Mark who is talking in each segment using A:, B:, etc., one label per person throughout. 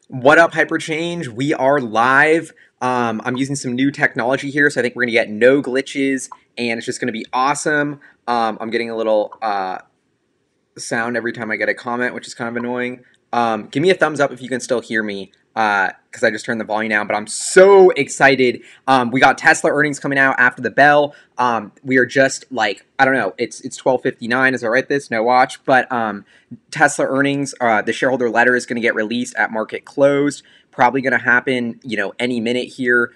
A: What up, Hyperchange? We are live. I'm using some new technology here, so I think we're going to get no glitches, and it's just going to be awesome. I'm getting a little sound every time I get a comment, which is kind of annoying. Give me a thumbs up if you can still hear me, because I just turned the volume down, but I'm so excited. We got Tesla earnings coming out after the bell. We are just like, I don't know, it's 12:59 as I write this, no watch, but Tesla earnings, the shareholder letter is going to get released at market closed, probably going to happen, any minute here,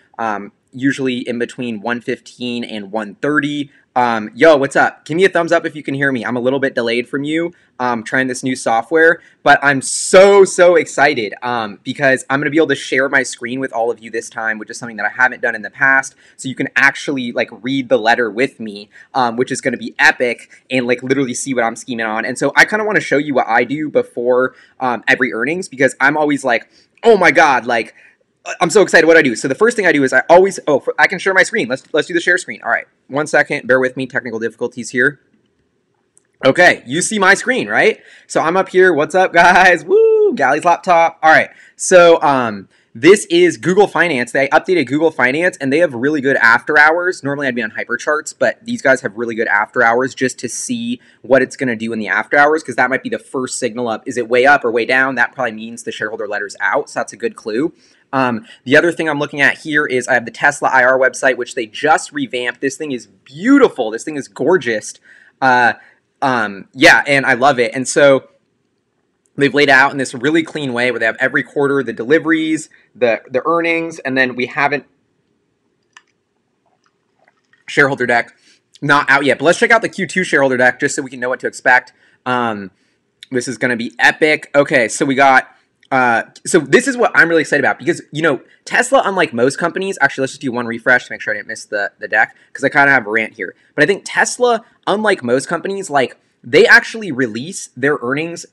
A: usually in between 1:15 and 1:30. Yo, what's up? Give me a thumbs up if you can hear me. I'm a little bit delayed from you, trying this new software, but I'm so excited because I'm going to be able to share my screen with all of you this time, which is something that I haven't done in the past, so you can actually like read the letter with me, which is going to be epic, and like literally see what I'm scheming on. And so I kind of want to show you what I do before every earnings, because I'm always like, oh my god, like I'm so excited what I do. So the first thing I do is I always, I can share my screen. Let's do the share screen. All right, 1 second, bear with me, technical difficulties here. Okay, you see my screen, right? So I'm up here. What's up, guys? Woo, Galley's laptop. All right, so this is Google Finance. They updated Google Finance, and they have really good after hours. Normally I'd be on Hypercharts, but these guys have really good after hours just to see what it's going to do in the after hours, because that might be the first signal up. Is it way up or way down? That probably means the shareholder letter's out, so that's a good clue. The other thing I'm looking at here is I have the Tesla IR website, which they just revamped. This thing is beautiful. This thing is gorgeous. Yeah, and I love it. And so they've laid out in this really clean way where they have every quarter the deliveries, the earnings, and then we haven't shareholder deck not out yet. But let's check out the Q2 shareholder deck just so we can know what to expect. This is going to be epic. Okay, so we got. So this is what I'm really excited about, because, Tesla, unlike most companies, actually, let's just do one refresh to make sure I didn't miss the deck, because I kind of have a rant here. But I think Tesla, unlike most companies, like, they actually release their earnings,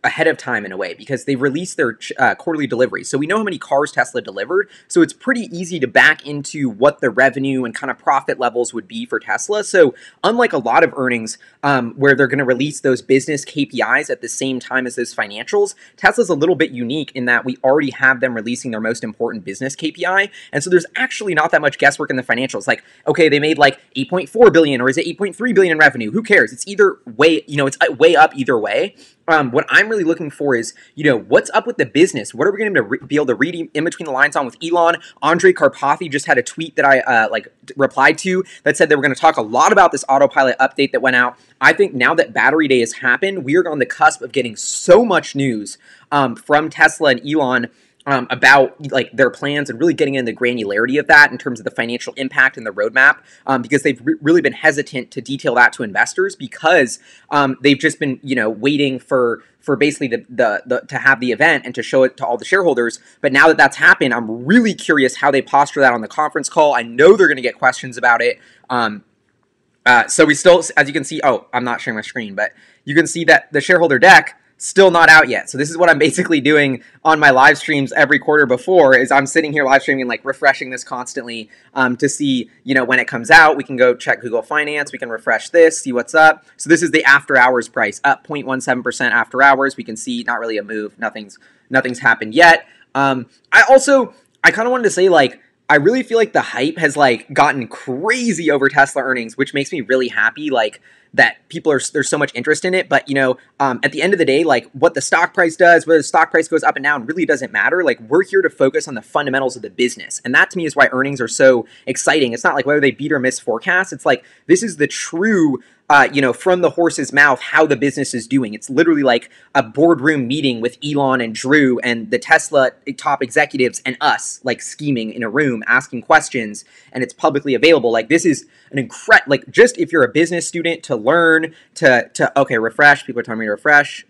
A: ahead of time in a way, because they release their quarterly deliveries. So we know how many cars Tesla delivered. So it's pretty easy to back into what the revenue and kind of profit levels would be for Tesla. So unlike a lot of earnings where they're going to release those business KPIs at the same time as those financials, Tesla's a little bit unique in that we already have them releasing their most important business KPI. And so there's actually not that much guesswork in the financials. Like, okay, they made like 8.4 billion, or is it 8.3 billion in revenue? Who cares? It's either way, it's way up either way. What I'm really looking for is, what's up with the business? What are we going to be able to read in between the lines on with Elon? Andre Karpathy just had a tweet that I replied to that said they were going to talk a lot about this Autopilot update that went out. I think now that Battery Day has happened, we are on the cusp of getting so much news from Tesla and Elon about like their plans, and really getting into the granularity of that in terms of the financial impact and the roadmap, because they've really been hesitant to detail that to investors, because they've just been waiting for basically the to have the event and to show it to all the shareholders. But now that that's happened, I'm really curious how they posture that on the conference call. I know they're going to get questions about it. So we still, as you can see, I'm not sharing my screen, but you can see that the shareholder deck still not out yet. So this is what I'm basically doing on my live streams every quarter before, is I'm sitting here live streaming, like refreshing this constantly to see, when it comes out. We can go check Google Finance. We can refresh this, see what's up. So this is the after hours price, up 0.17% after hours. We can see not really a move. Nothing's happened yet. I kind of wanted to say, like, I really feel like the hype has like gotten crazy over Tesla earnings, which makes me really happy. Like, that there's so much interest in it. But, at the end of the day, like, what the stock price does, whether the stock price goes up and down, really doesn't matter. Like, we're here to focus on the fundamentals of the business. And that to me is why earnings are so exciting. It's not like whether they beat or miss forecasts. It's like, this is the true, from the horse's mouth, how the business is doing. It's literally like a boardroom meeting with Elon and Drew and the Tesla top executives and us, like, scheming in a room, asking questions, and it's publicly available. Like, this is an incredible, like, just if you're a business student to learn okay, refresh. People are telling me to refresh.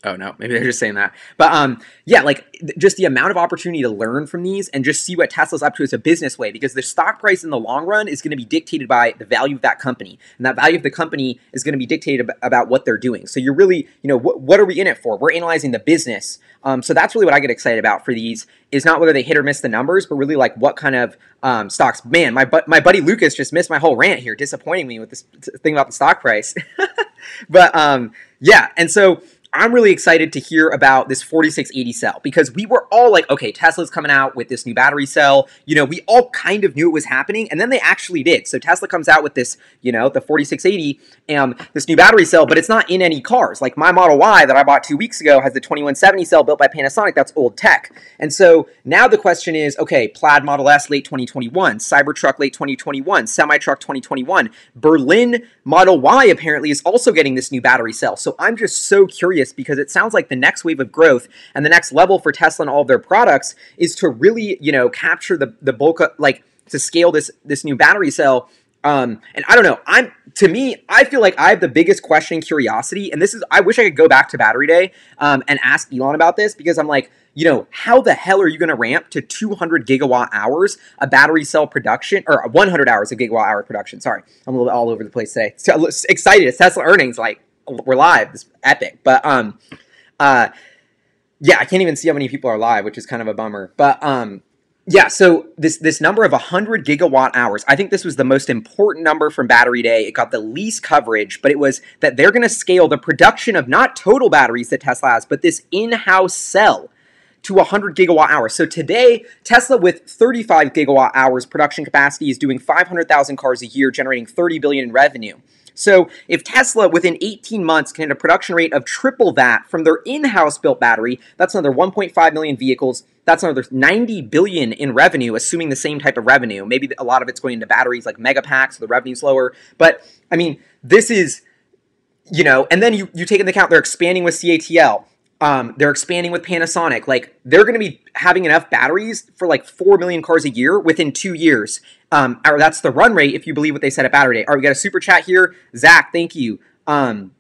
A: Oh, no, maybe they're just saying that. But yeah, like, just the amount of opportunity to learn from these and just see what Tesla's up to as a business way, because the stock price in the long run is going to be dictated by the value of that company. And that value of the company is going to be dictated about what they're doing. So you're really, what are we in it for? We're analyzing the business. So that's really what I get excited about for these, is not whether they hit or miss the numbers, but really like what kind of stocks. Man, my buddy Lucas just missed my whole rant here, disappointing me with this thing about the stock price. But yeah, and so I'm really excited to hear about this 4680 cell because we were all like, okay, Tesla's coming out with this new battery cell. You know, we all kind of knew it was happening, and then they actually did. So Tesla comes out with this, you know, the 4680, this new battery cell, but it's not in any cars. Like my Model Y that I bought 2 weeks ago has the 2170 cell built by Panasonic. That's old tech. And so now the question is, okay, Plaid Model S late 2021, Cybertruck late 2021, Semi-Truck 2021, Berlin Model Y apparently is also getting this new battery cell. So I'm just so curious because it sounds like the next wave of growth and the next level for Tesla and all of their products is to really, you know, capture the bulk of, like, to scale this new battery cell. And I don't know, I feel like I have the biggest question, curiosity, and this is, I wish I could go back to Battery Day and ask Elon about this, because I'm like, you know, how the hell are you going to ramp to 200 gigawatt hours of battery cell production, or 100 hours of gigawatt hour production? Sorry, I'm a little bit all over the place today. So excited, it's Tesla earnings, like, we're live, it's epic. But yeah, I can't even see how many people are live, which is kind of a bummer. But yeah, so this number of 100 gigawatt hours, I think this was the most important number from Battery Day. It got the least coverage, but it was that they're going to scale the production of not total batteries that Tesla has, but this in-house cell to 100 gigawatt hours. So today, Tesla with 35 gigawatt hours production capacity is doing 500,000 cars a year, generating 30 billion in revenue. So if Tesla within 18 months can hit a production rate of triple that from their in-house built battery, that's another 1.5 million vehicles. That's another 90 billion in revenue, assuming the same type of revenue. Maybe a lot of it's going into batteries like mega packs, so the revenue's lower. But I mean, this is, you know, and then you take into account they're expanding with CATL. They're expanding with Panasonic. Like, they're going to be having enough batteries for like 4 million cars a year within 2 years. Or that's the run rate if you believe what they said at Battery Day. All right, we got a super chat here. Zach, thank you. Oh,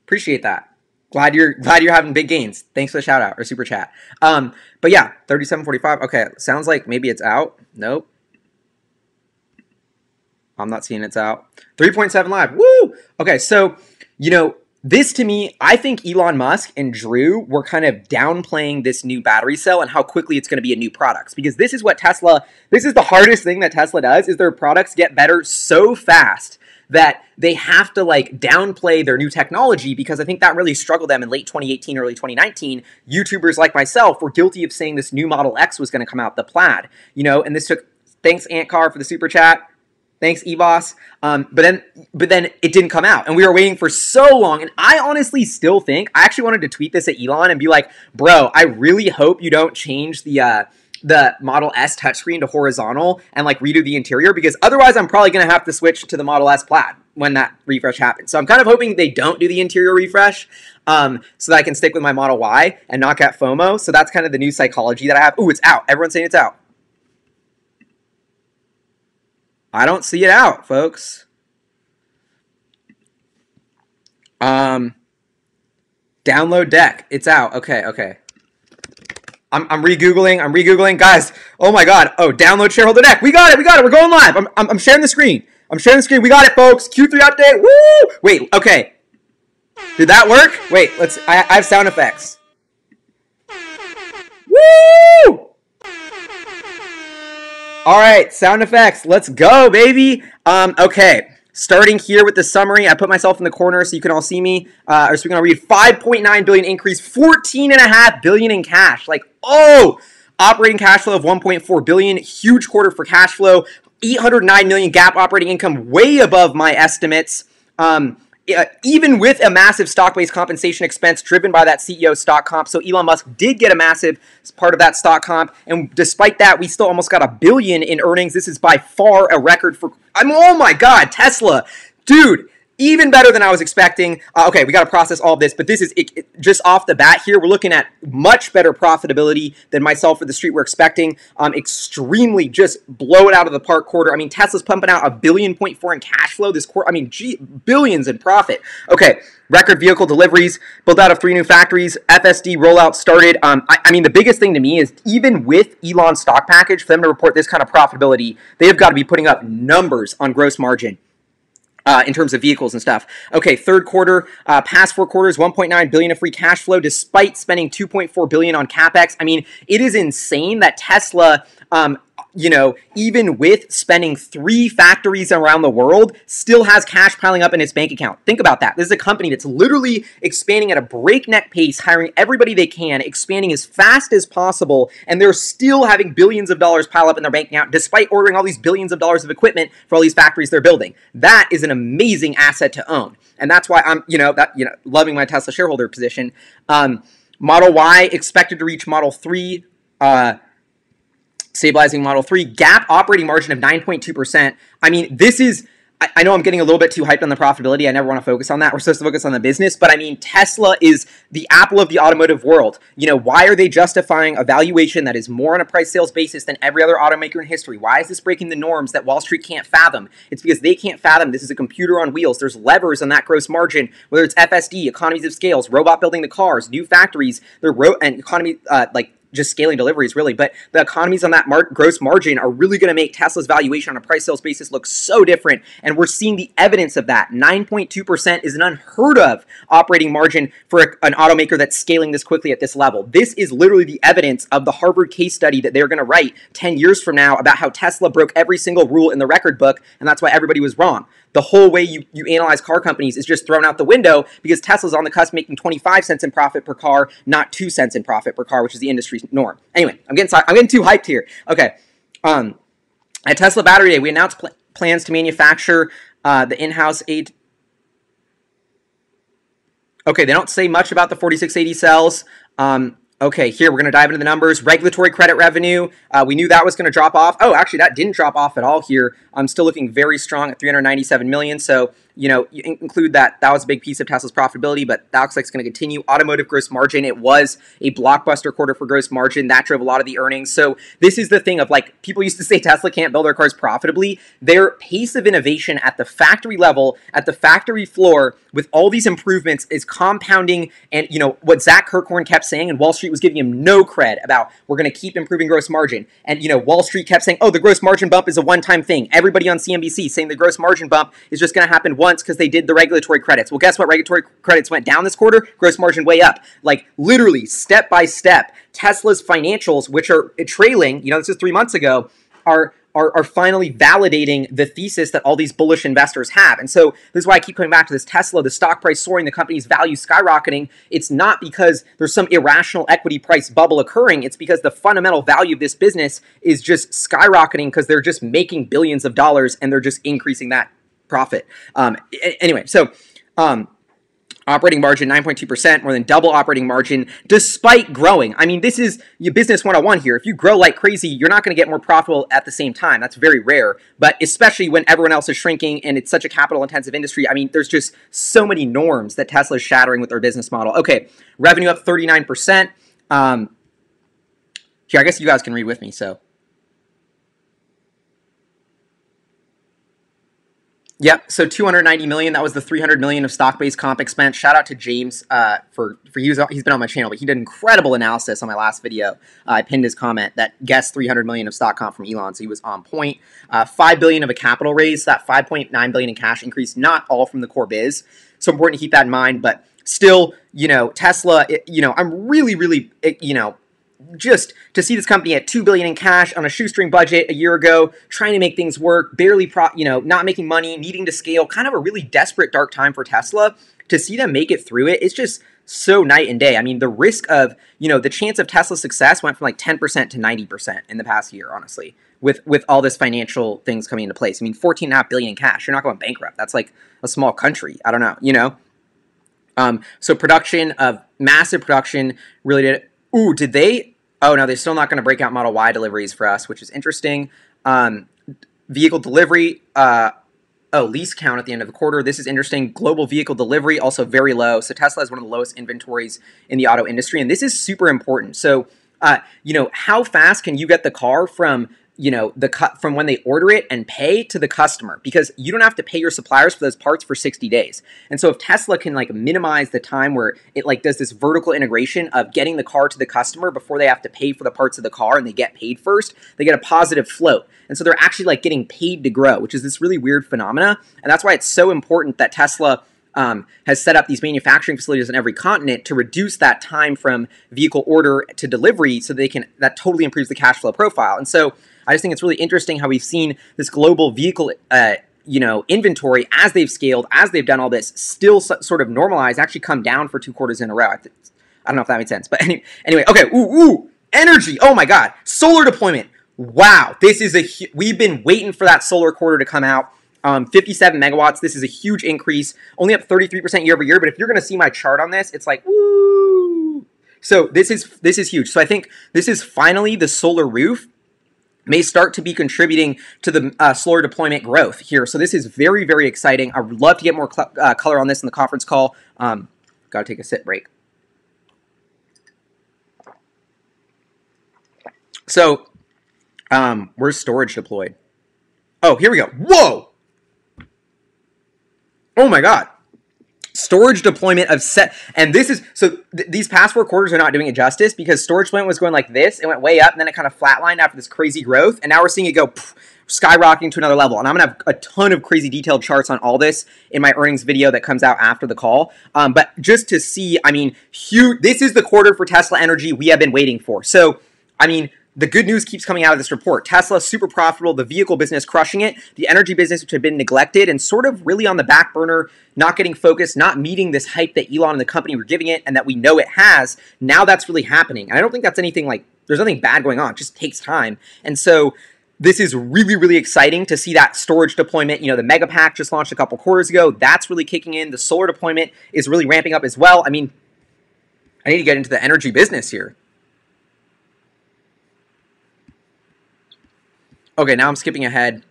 A: appreciate that. Glad you're having big gains. Thanks for the shout out or super chat. But yeah, 3745. Okay, sounds like maybe it's out. Nope. I'm not seeing it's out. 3.7 live. Woo! Okay, so, you know, this, to me, I think Elon Musk and Drew were kind of downplaying this new battery cell and how quickly it's going to be a new product. Because this is what Tesla, this is the hardest thing that Tesla does, is their products get better so fast that they have to, like, downplay their new technology, because I think that really struggled them in late 2018, early 2019. YouTubers like myself were guilty of saying this new Model X was going to come out, the Plaid. You know, and this took, thanks Ant Car for the super chat. Thanks, eBoss. But then it didn't come out, and we were waiting for so long. And I honestly still think, I actually wanted to tweet this at Elon and be like, bro, I really hope you don't change the Model S touchscreen to horizontal and like redo the interior, because otherwise I'm probably going to have to switch to the Model S Plaid when that refresh happens. So I'm kind of hoping they don't do the interior refresh, so that I can stick with my Model Y and not get FOMO. So that's kind of the new psychology that I have. Ooh, it's out. Everyone's saying it's out. I don't see it out, folks. Download deck. It's out. Okay. I'm re-googling. Guys, oh my god. Oh, download shareholder deck. We got it. We're going live. I'm sharing the screen. We got it, folks. Q3 update. Woo! Wait, okay. Did that work? Wait, I have sound effects. Woo! All right, sound effects. Let's go, baby. Okay, starting here with the summary. I put myself in the corner so you can all see me. So we're gonna read 5.9 billion increase, 14.5 billion in cash. Like, oh, operating cash flow of 1.4 billion. Huge quarter for cash flow. 809 million GAAP operating income, way above my estimates. Even with a massive stock-based compensation expense driven by that CEO stock comp. So Elon Musk did get a massive part of that stock comp. And despite that, we still almost got $1 billion in earnings. This is by far a record for, oh my God, Tesla. Dude, even better than I was expecting. Okay, we got to process all of this, but this is just off the bat here. We're looking at much better profitability than myself or the street were expecting. Extremely just blow it out of the park quarter. I mean, Tesla's pumping out $1.4 billion in cash flow this quarter. I mean, billions in profit. Okay, record vehicle deliveries, built out of 3 new factories, FSD rollout started. I mean, the biggest thing to me is even with Elon's stock package, for them to report this kind of profitability, they have got to be putting up numbers on gross margin. In terms of vehicles and stuff. Okay, third quarter, past 4 quarters, 1.9 billion of free cash flow despite spending 2.4 billion on capex. I mean, it is insane that Tesla You know, even with spending 3 factories around the world, still has cash piling up in its bank account. Think about that. This is a company that's literally expanding at a breakneck pace, hiring everybody they can, expanding as fast as possible, and they're still having billions of dollars pile up in their bank account despite ordering all these billions of dollars of equipment for all these factories they're building. That is an amazing asset to own. And that's why I'm, loving my Tesla shareholder position. Model Y expected to reach Model 3, stabilizing Model 3, GAAP operating margin of 9.2%. I mean, this is, I know I'm getting a little bit too hyped on the profitability. I never want to focus on that. We're supposed to focus on the business, but I mean, Tesla is the Apple of the automotive world. You know, why are they justifying a valuation that is more on a price sales basis than every other automaker in history? Why is this breaking the norms that Wall Street can't fathom? It's because they can't fathom this is a computer on wheels. There's levers on that gross margin, whether it's FSD, economies of scales, robot building the cars, new factories, and economy, just scaling deliveries, really. But the economies on that gross margin are really going to make Tesla's valuation on a price sales basis look so different. And we're seeing the evidence of that. 9.2% is an unheard of operating margin for an automaker that's scaling this quickly at this level. This is literally the evidence of the Harvard case study that they're going to write 10 years from now about how Tesla broke every single rule in the record book, and that's why everybody was wrong. The whole way you analyze car companies is just thrown out the window because Tesla's on the cusp making 25 cents in profit per car, not 2 cents in profit per car, which is the industry norm. Anyway, I'm getting too hyped here. Okay. At Tesla Battery Day, we announced plans to manufacture the in-house Okay, they don't say much about the 4680 cells. Okay, here we're going to dive into the numbers. Regulatory credit revenue, we knew that was going to drop off. Oh, actually, that didn't drop off at all here. I'm still looking very strong at 397 million. So, you include that. That was a big piece of Tesla's profitability, but that looks like it's going to continue. Automotive gross margin, it was a blockbuster quarter for gross margin. That drove a lot of the earnings. So this is the thing of, like, people used to say Tesla can't build their cars profitably. Their pace of innovation at the factory level, at the factory floor, with all these improvements is compounding. And, what Zach Kirkhorn kept saying, and Wall Street was giving him no cred about, we're going to keep improving gross margin. And, Wall Street kept saying, oh, the gross margin bump is a one-time thing. Everybody on CNBC saying the gross margin bump is just going to happen once because they did the regulatory credits. Well, guess what? Regulatory credits went down this quarter, gross margin way up. Like, literally, step by step, Tesla's financials, which are trailing, this is 3 months ago, are finally validating the thesis that all these bullish investors have. And so this is why I keep coming back to this Tesla, the stock price soaring, the company's value skyrocketing. It's not because there's some irrational equity price bubble occurring. It's because the fundamental value of this business is just skyrocketing because they're just making billions of dollars and they're just increasing that profit. Anyway, so operating margin 9.2%, more than double operating margin, despite growing. I mean, this is your business 101 here. If you grow like crazy, you're not going to get more profitable at the same time. That's very rare, but especially when everyone else is shrinking and it's such a capital-intensive industry. I mean, there's just so many norms that Tesla is shattering with their business model. Okay, revenue up 39%. Here, I guess you guys can read with me, so. Yep, so 290 million. That was the 300 million of stock-based comp expense. Shout out to James he's been on my channel, but he did incredible analysis on my last video. I pinned his comment that guessed 300 million of stock comp from Elon, so he was on point. 5 billion of a capital raise. That 5.9 billion in cash increase, not all from the core biz. So important to keep that in mind, but still, Tesla. I'm really, just to see this company at $2 billion in cash on a shoestring budget a year ago, trying to make things work, barely, not making money, needing to scale, kind of a really desperate, dark time for Tesla. To see them make it through it, it's just so night and day. I mean, the risk of, the chance of Tesla's success went from like 10% to 90% in the past year, honestly, with all this financial things coming into place. I mean, $14.5 billion in cash. You're not going bankrupt. That's like a small country. I don't know, So massive production really did. Ooh, did they? Oh, no, they're still not going to break out Model Y deliveries for us, which is interesting. Vehicle delivery, lease count at the end of the quarter. This is interesting. Global vehicle delivery, also very low. So Tesla has one of the lowest inventories in the auto industry, and this is super important. So, how fast can you get the car from from when they order it and pay to the customer, because you don't have to pay your suppliers for those parts for 60 days. And so if Tesla can minimize the time where it does this vertical integration of getting the car to the customer before they have to pay for the parts of the car and they get paid first, they get a positive float. And so they're actually getting paid to grow, which is this really weird phenomena. And that's why it's so important that Tesla has set up these manufacturing facilities on every continent to reduce that time from vehicle order to delivery, so that totally improves the cash flow profile. And so I just think it's really interesting how we've seen this global vehicle inventory, as they've scaled, as they've done all this, still sort of normalize, actually come down for 2 quarters in a row. I don't know if that made sense, but anyway, okay, energy, oh my God, solar deployment, wow, we've been waiting for that solar quarter to come out. 57 megawatts, this is a huge increase, only up 33% year over year, but if you're going to see my chart on this, it's like, woo! So this is huge. So I think this is finally the solar roof may start to be contributing to the solar deployment growth here. So this is very, very exciting. I would love to get more color on this in the conference call. Got to take a sip break. So, where's storage deployed? Oh, here we go. Whoa! Oh my God. Storage deployment of and this is, so these past 4 quarters are not doing it justice, because storage deployment was going like this, it went way up, and then it kind of flatlined after this crazy growth, and now we're seeing it go skyrocketing to another level. And I'm going to have a ton of crazy detailed charts on all this in my earnings video that comes out after the call. But just to see, I mean, huge, this is the quarter for Tesla Energy we have been waiting for. So, I mean, the good news keeps coming out of this report. Tesla, super profitable, the vehicle business crushing it, the energy business, which had been neglected and sort of really on the back burner, not getting focused, not meeting this hype that Elon and the company were giving it and that we know it has. Now that's really happening. And I don't think that's anything like, there's nothing bad going on. It just takes time. And so this is really, really exciting to see that storage deployment. You know, the Megapack just launched a couple quarters ago. That's really kicking in. The solar deployment is really ramping up as well. I mean, I need to get into the energy business here. Okay, now I'm skipping ahead.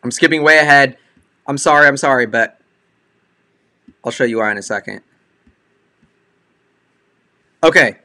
A: I'm skipping way ahead. I'm sorry, but I'll show you why in a second. Okay,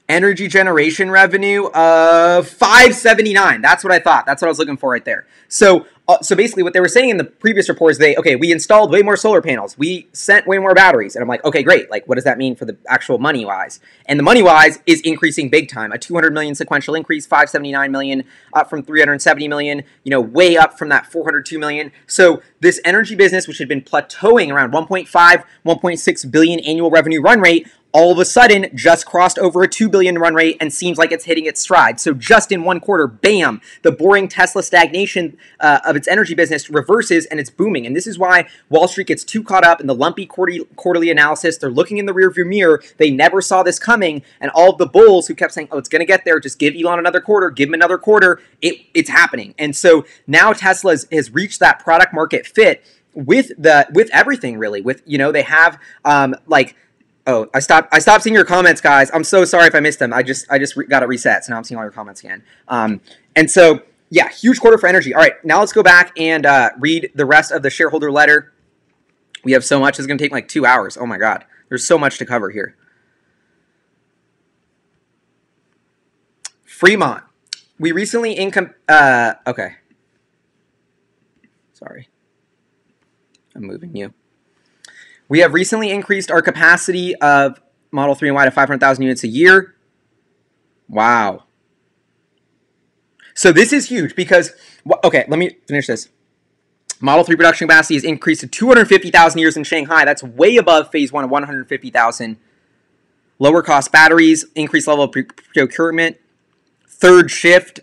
A: energy generation revenue of 579. That's what I thought. That's what I was looking for right there. So basically what they were saying in the previous report is we installed way more solar panels. We sent way more batteries. And I'm like, okay, great. Like, what does that mean for the actual money-wise? And the money-wise is increasing big time. A 200 million sequential increase, 579 million, up from 370 million, you know, way up from that 402 million. So this energy business, which had been plateauing around 1.5, 1.6 billion annual revenue run rate, all of a sudden just crossed over a 2 billion run rate and seems like it's hitting its stride. So just in 1 quarter, bam, the boring Tesla stagnation of its energy business reverses and it's booming. And this is why Wall Street gets too caught up in the lumpy quarterly analysis. They're looking in the rearview mirror. They never saw this coming. And all of the bulls who kept saying, oh, it's going to get there. Just give Elon another quarter. Give him another quarter. It's happening. And so now Tesla has reached that product market fit with everything really. With, you know, they have oh, I stopped seeing your comments, guys. I'm so sorry if I missed them. I just got it reset, so now I'm seeing all your comments again. And so, yeah, huge quarter for energy. All right, now let's go back and read the rest of the shareholder letter. We have so much. It's going to take like 2 hours. Oh, my God. There's so much to cover here. Fremont. We recently okay. Sorry. I'm moving you. We have recently increased our capacity of Model 3 and Y to 500,000 units a year. Wow. So this is huge because, okay, let me finish this. Model 3 production capacity has increased to 250,000 units in Shanghai. That's way above phase 1 of 150,000. Lower cost batteries, increased level of procurement. Third shift.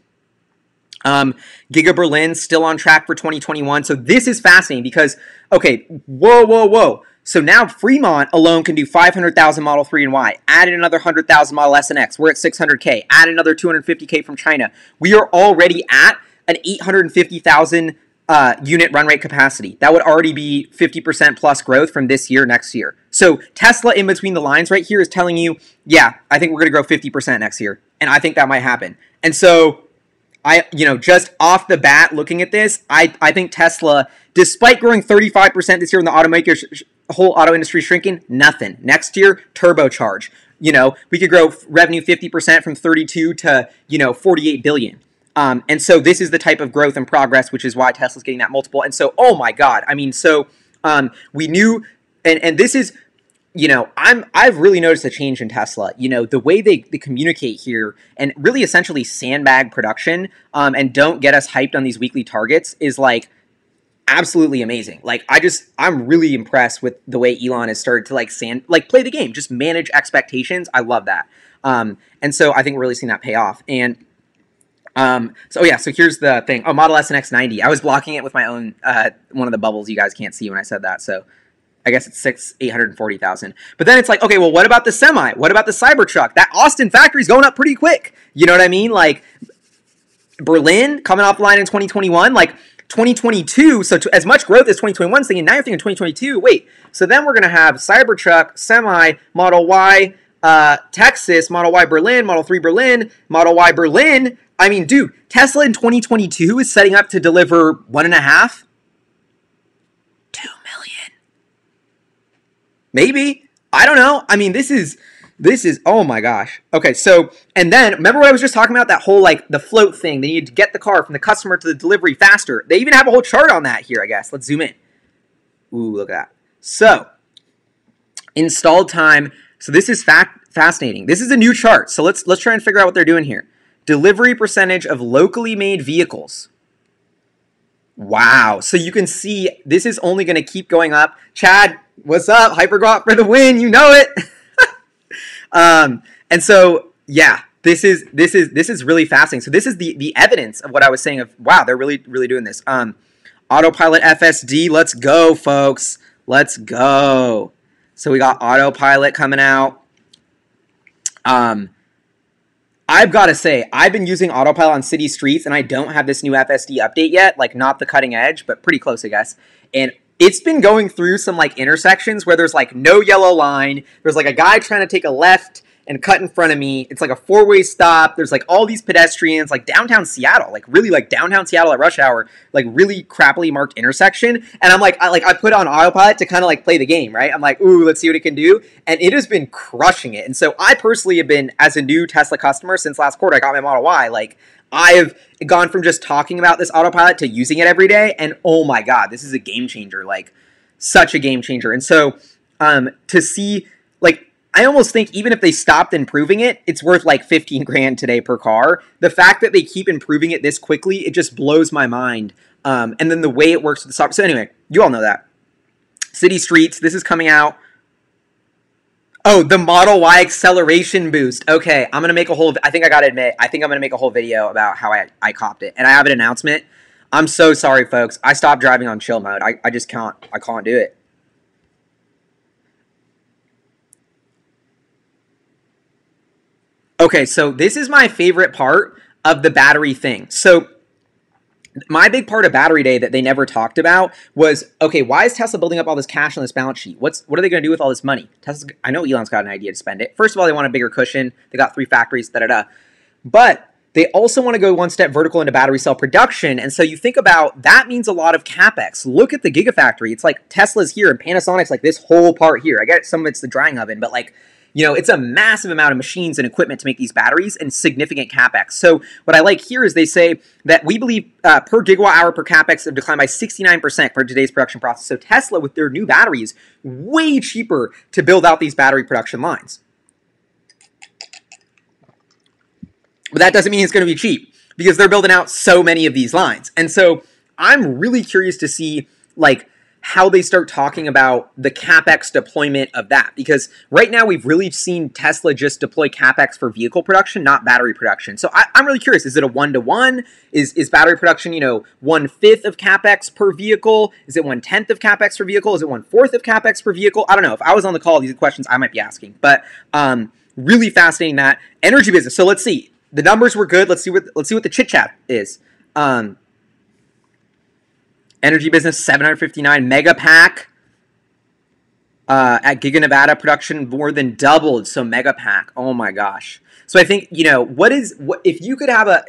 A: Giga Berlin still on track for 2021. So this is fascinating because, okay, whoa. So now Fremont alone can do 500,000 Model 3 and Y. Add in another 100,000 Model S and X. We're at 600K. Add another 250K from China. We are already at an 850,000 unit run rate capacity. That would already be 50% plus growth from this year, next year. So Tesla in between the lines right here is telling you, yeah, I think we're going to grow 50% next year. And I think that might happen. And so just off the bat, looking at this, I think Tesla, despite growing 35% this year in the whole auto industry shrinking, nothing. Next year, turbocharge. You know, we could grow revenue 50% from 32 to, 48 billion. And so this is the type of growth and progress, which is why Tesla's getting that multiple. And so, oh my God, I mean, so we knew, and this is, I've really noticed a change in Tesla. The way they communicate here and really essentially sandbag production and don't get us hyped on these weekly targets is like, absolutely amazing. Like I'm really impressed with the way Elon has started to like play the game, just manage expectations. I love that. And so I think we're really seeing that pay off. And so yeah, so here's the thing. Oh, Model S and X90. I was blocking it with my own one of the bubbles you guys can't see when I said that. So I guess it's 840,000. But then it's like, okay, well, what about the Semi? What about the Cybertruck? That Austin factory's going up pretty quick. You know what I mean? Like Berlin coming off the line in 2021, like 2022. So as much growth as 2021 is thinking, now you're thinking 2022. Wait, so then we're going to have Cybertruck, Semi, Model Y, Texas, Model Y Berlin, Model 3 Berlin, Model Y Berlin. I mean, dude, Tesla in 2022 is setting up to deliver 1.5, 2 million. Maybe. I don't know. I mean, this is, oh my gosh. Okay, so, and then, remember what I was just talking about? That whole, like, the float thing. They need to get the car from the customer to the delivery faster. They even have a whole chart on that here, I guess. Let's zoom in. Ooh, look at that. So, installed time. So this is fascinating. This is a new chart. So let's try and figure out what they're doing here. Delivery percentage of locally made vehicles. Wow. So you can see this is only going to keep going up. Chad, what's up? Hypergrok for the win. You know it. And so, yeah, this is really fascinating. So this is the evidence of what I was saying of, wow, they're really doing this. Autopilot Fsd. Let's go, folks. Let's go. So we got Autopilot coming out. I've got to say, I've been using Autopilot on city streets, and I don't have this new FSD update yet. Like, not the cutting edge, but pretty close, I guess. And it's been going through some, like, intersections where there's, like, no yellow line. There's, like, a guy trying to take a left and cut in front of me. It's, like, a four-way stop. There's, like, all these pedestrians, like, downtown Seattle. Like, really, like, downtown Seattle at rush hour. Like, really crappily marked intersection. And I'm, like, I put on Autopilot to kind of, like, play the game, right? I'm like, ooh, let's see what it can do. And it has been crushing it. And so I personally have been, as a new Tesla customer since last quarter, I got my Model Y, like, I've gone from just talking about this Autopilot to using it every day. And, oh, my God, this is a game changer. Like, such a game changer. And so to see, like, I almost think even if they stopped improving it, it's worth like 15 grand today per car. The fact that they keep improving it this quickly, it just blows my mind. And then the way it works with the software. So anyway, you all know that. City streets, this is coming out. Oh, the Model Y acceleration boost. Okay, I'm going to make a whole, I think I got to admit, I think I'm going to make a whole video about how I copped it. And I have an announcement. I'm so sorry, folks. I stopped driving on chill mode. I just can't do it. Okay, so this is my favorite part of the battery thing. So my big part of battery day that they never talked about was, okay, why is Tesla building up all this cash on this balance sheet? What are they going to do with all this money? I know Elon's got an idea to spend it. First of all, they want a bigger cushion. They got 3 factories, da-da-da. But they also want to go one step vertical into battery cell production. And so you think about, that means a lot of CapEx. Look at the Gigafactory. It's like Tesla's here and Panasonic's like this whole part here. I get some of it's the drying oven, but like, you know, it's a massive amount of machines and equipment to make these batteries and significant CapEx. So what I like here is they say that we believe per gigawatt hour per CapEx have declined by 69% for today's production process. So Tesla, with their new batteries, way cheaper to build out these battery production lines. But that doesn't mean it's going to be cheap because they're building out so many of these lines. And so I'm really curious to see, like, how they start talking about the CapEx deployment of that. Because right now we've really seen Tesla just deploy CapEx for vehicle production, not battery production. So I'm really curious, is it a 1-to-1? Is battery production, you know, 1/5 of CapEx per vehicle? Is it 1/10 of CapEx per vehicle? Is it 1/4 of CapEx per vehicle? I don't know. If I was on the call, these are questions I might be asking. But really fascinating, that energy business. So let's see. The numbers were good. Let's see what the chit chat is. Energy business, 759 Megapack. At Giga Nevada, production more than doubled. So Megapack, oh my gosh. So I think, you know, what if you could have a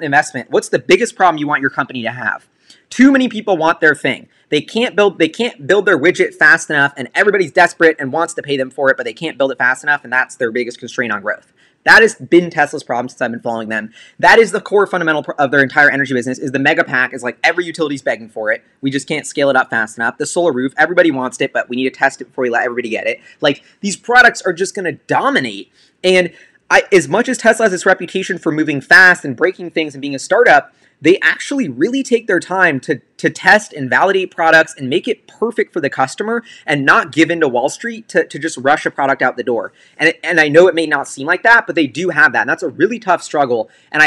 A: investment, what's the biggest problem you want your company to have? Too many people want their thing. They can't build their widget fast enough, and everybody's desperate and wants to pay them for it, but they can't build it fast enough, and that's their biggest constraint on growth. That has been Tesla's problem since I've been following them. That is the core fundamental of their entire energy business, is the Megapack is like every utility's begging for it. We just can't scale it up fast enough. The solar roof, everybody wants it, but we need to test it before we let everybody get it. Like, these products are just going to dominate. And as much as Tesla has this reputation for moving fast and breaking things and being a startup, they actually really take their time to test and validate products and make it perfect for the customer and not give in to Wall Street to just rush a product out the door. And I know it may not seem like that, but they do have that. And that's a really tough struggle. And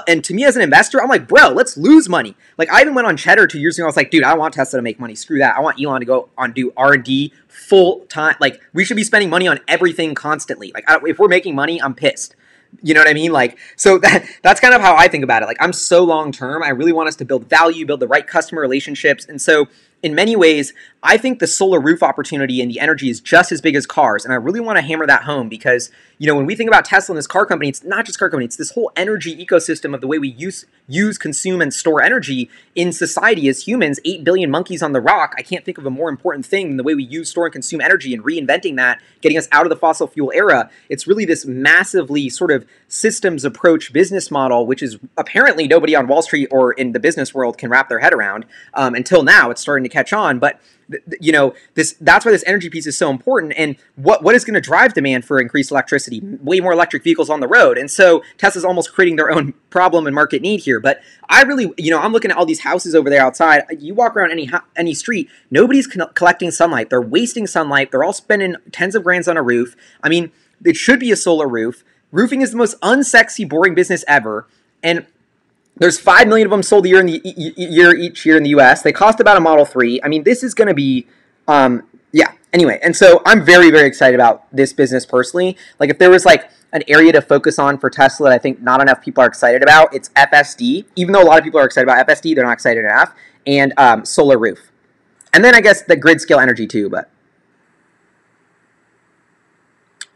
A: and to me as an investor, I'm like, bro, let's lose money. Like I even went on Cheddar 2 years ago. I was like, dude, I want Tesla to make money. Screw that. I want Elon to go on do R&D full time. Like we should be spending money on everything constantly. Like if we're making money, I'm pissed. You know what I mean? Like, so that's kind of how I think about it. Like, I'm so long term. I really want us to build value, build the right customer relationships. And so, in many ways, I think the solar roof opportunity and the energy is just as big as cars. And I really want to hammer that home because, you know, when we think about Tesla and this car company, it's not just car company, it's this whole energy ecosystem of the way we use, consume, and store energy in society as humans. 8 billion monkeys on the rock. I can't think of a more important thing than the way we use, store, and consume energy and reinventing that, getting us out of the fossil fuel era. It's really this massively sort of systems approach business model, which is apparently nobody on Wall Street or in the business world can wrap their head around. Until now, it's starting to catch on, but you know, that's why this energy piece is so important. And what is going to drive demand for increased electricity? Way more electric vehicles on the road. And so Tesla's almost creating their own problem and market need here. But I really, you know, I'm looking at all these houses over there outside. You walk around any street, nobody's collecting sunlight. They're wasting sunlight. They're all spending tens of grands on a roof. I mean, it should be a solar roof. Roofing is the most unsexy, boring business ever. And there's 5 million of them sold each year in the U.S. They cost about a Model 3. I mean, this is going to be, yeah. Anyway, and so I'm very, very excited about this business personally. Like, if there was like an area to focus on for Tesla that I think not enough people are excited about, it's FSD. Even though a lot of people are excited about FSD, they're not excited enough. And solar roof, and then I guess the grid scale energy too. But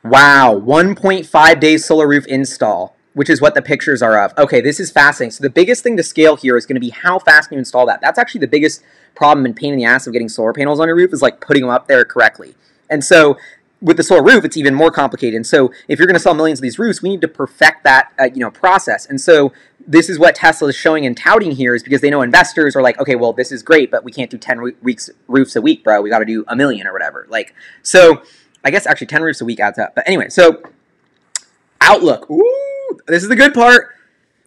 A: wow, 1.5 days solar roof install, which is what the pictures are of. Okay, this is fascinating. So the biggest thing to scale here is going to be how fast you install that. That's actually the biggest problem and pain in the ass of getting solar panels on your roof is like putting them up there correctly. And so with the solar roof, it's even more complicated. And so if you're going to sell millions of these roofs, we need to perfect that process. And so this is what Tesla is showing and touting here is because they know investors are like, okay, well, this is great, but we can't do 10 roofs a week, bro. We got to do 1 million or whatever. Like, so I guess actually 10 roofs a week adds up. But anyway, so outlook. Ooh. This is the good part.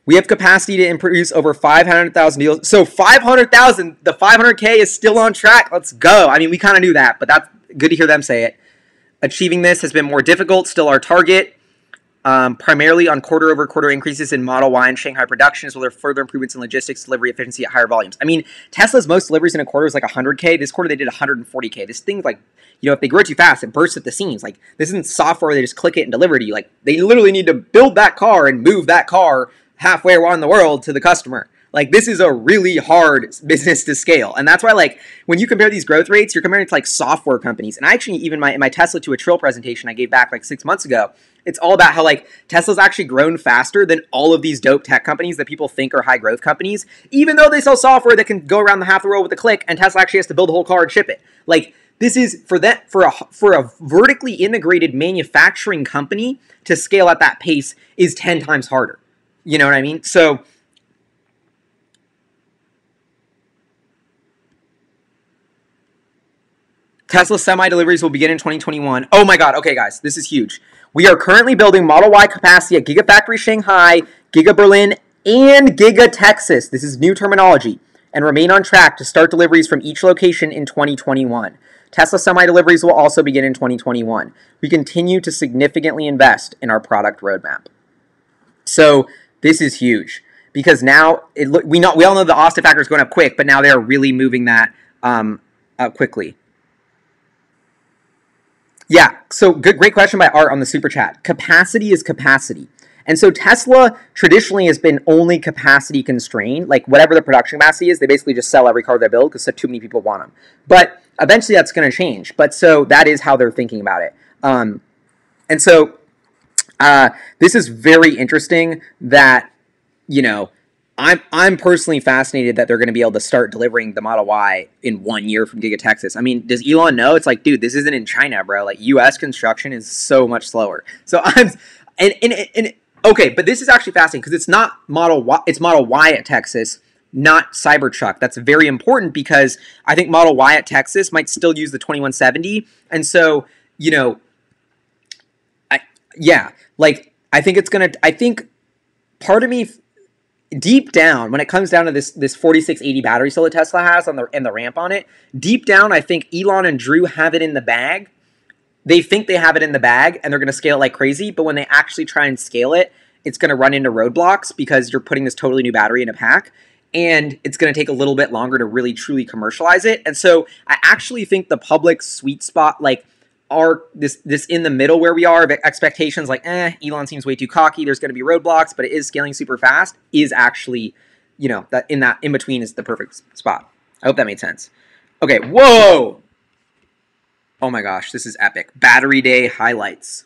A: We have capacity to produce over 500,000 deals. So 500,000, the 500K is still on track. Let's go. I mean, we kind of knew that, but that's good to hear them say it. Achieving this has been more difficult. Still our target. Primarily on quarter-over-quarter increases in Model Y and Shanghai production, as well as further improvements in logistics delivery efficiency at higher volumes. I mean, Tesla's most deliveries in a quarter is like 100K. This quarter they did 140K. This thing's like, you know, if they grow too fast, it bursts at the seams. Like, this isn't software where they just click it and deliver to you. Like, they literally need to build that car and move that car halfway around the world to the customer. Like, this is a really hard business to scale. And that's why, like, when you compare these growth rates, you're comparing it to, like, software companies. And I actually, even my Tesla to a Trill presentation I gave back, like, 6 months ago, it's all about how, like, Tesla's actually grown faster than all of these dope tech companies that people think are high-growth companies, even though they sell software that can go around the half the world with a click, and Tesla actually has to build a whole car and ship it. Like, this is, for a vertically integrated manufacturing company to scale at that pace is 10 times harder. You know what I mean? So Tesla semi-deliveries will begin in 2021. Oh my God. Okay, guys, this is huge. We are currently building Model Y capacity at Gigafactory Shanghai, Giga Berlin, and Giga Texas. This is new terminology. And remain on track to start deliveries from each location in 2021. Tesla semi-deliveries will also begin in 2021. We continue to significantly invest in our product roadmap. So this is huge because now we all know the Austin factor is going up quick, but now they are really moving that quickly. Yeah, so great question by Art on the super chat. Capacity is capacity. And so Tesla traditionally has been only capacity constrained. Like whatever the production capacity is, they basically just sell every car they build because too many people want them. But eventually that's going to change. But so that is how they're thinking about it. And so this is very interesting that, you know, I'm personally fascinated that they're going to be able to start delivering the Model Y in 1 year from Giga Texas. I mean, does Elon know? It's like, dude, this isn't in China, bro. Like, U.S. construction is so much slower. So okay, but this is actually fascinating because it's not Model Y. It's Model Y at Texas, not Cybertruck. That's very important because I think Model Y at Texas might still use the 2170, and so you know, I think it's gonna. I think part of me deep down, when it comes down to this 4680 battery cell that Tesla has on the ramp on it, deep down, I think Elon and Drew have it in the bag. They think they have it in the bag, and they're going to scale it like crazy, but when they actually try and scale it, it's going to run into roadblocks because you're putting this totally new battery in a pack, and it's going to take a little bit longer to really, truly commercialize it. And so I actually think the public sweet spot, like, are this in the middle where we are of expectations, like, Elon seems way too cocky, there's going to be roadblocks, but it is scaling super fast, is actually, you know, that in between is the perfect spot. I hope that made sense. Okay, whoa! Oh my gosh, this is epic. Battery Day highlights.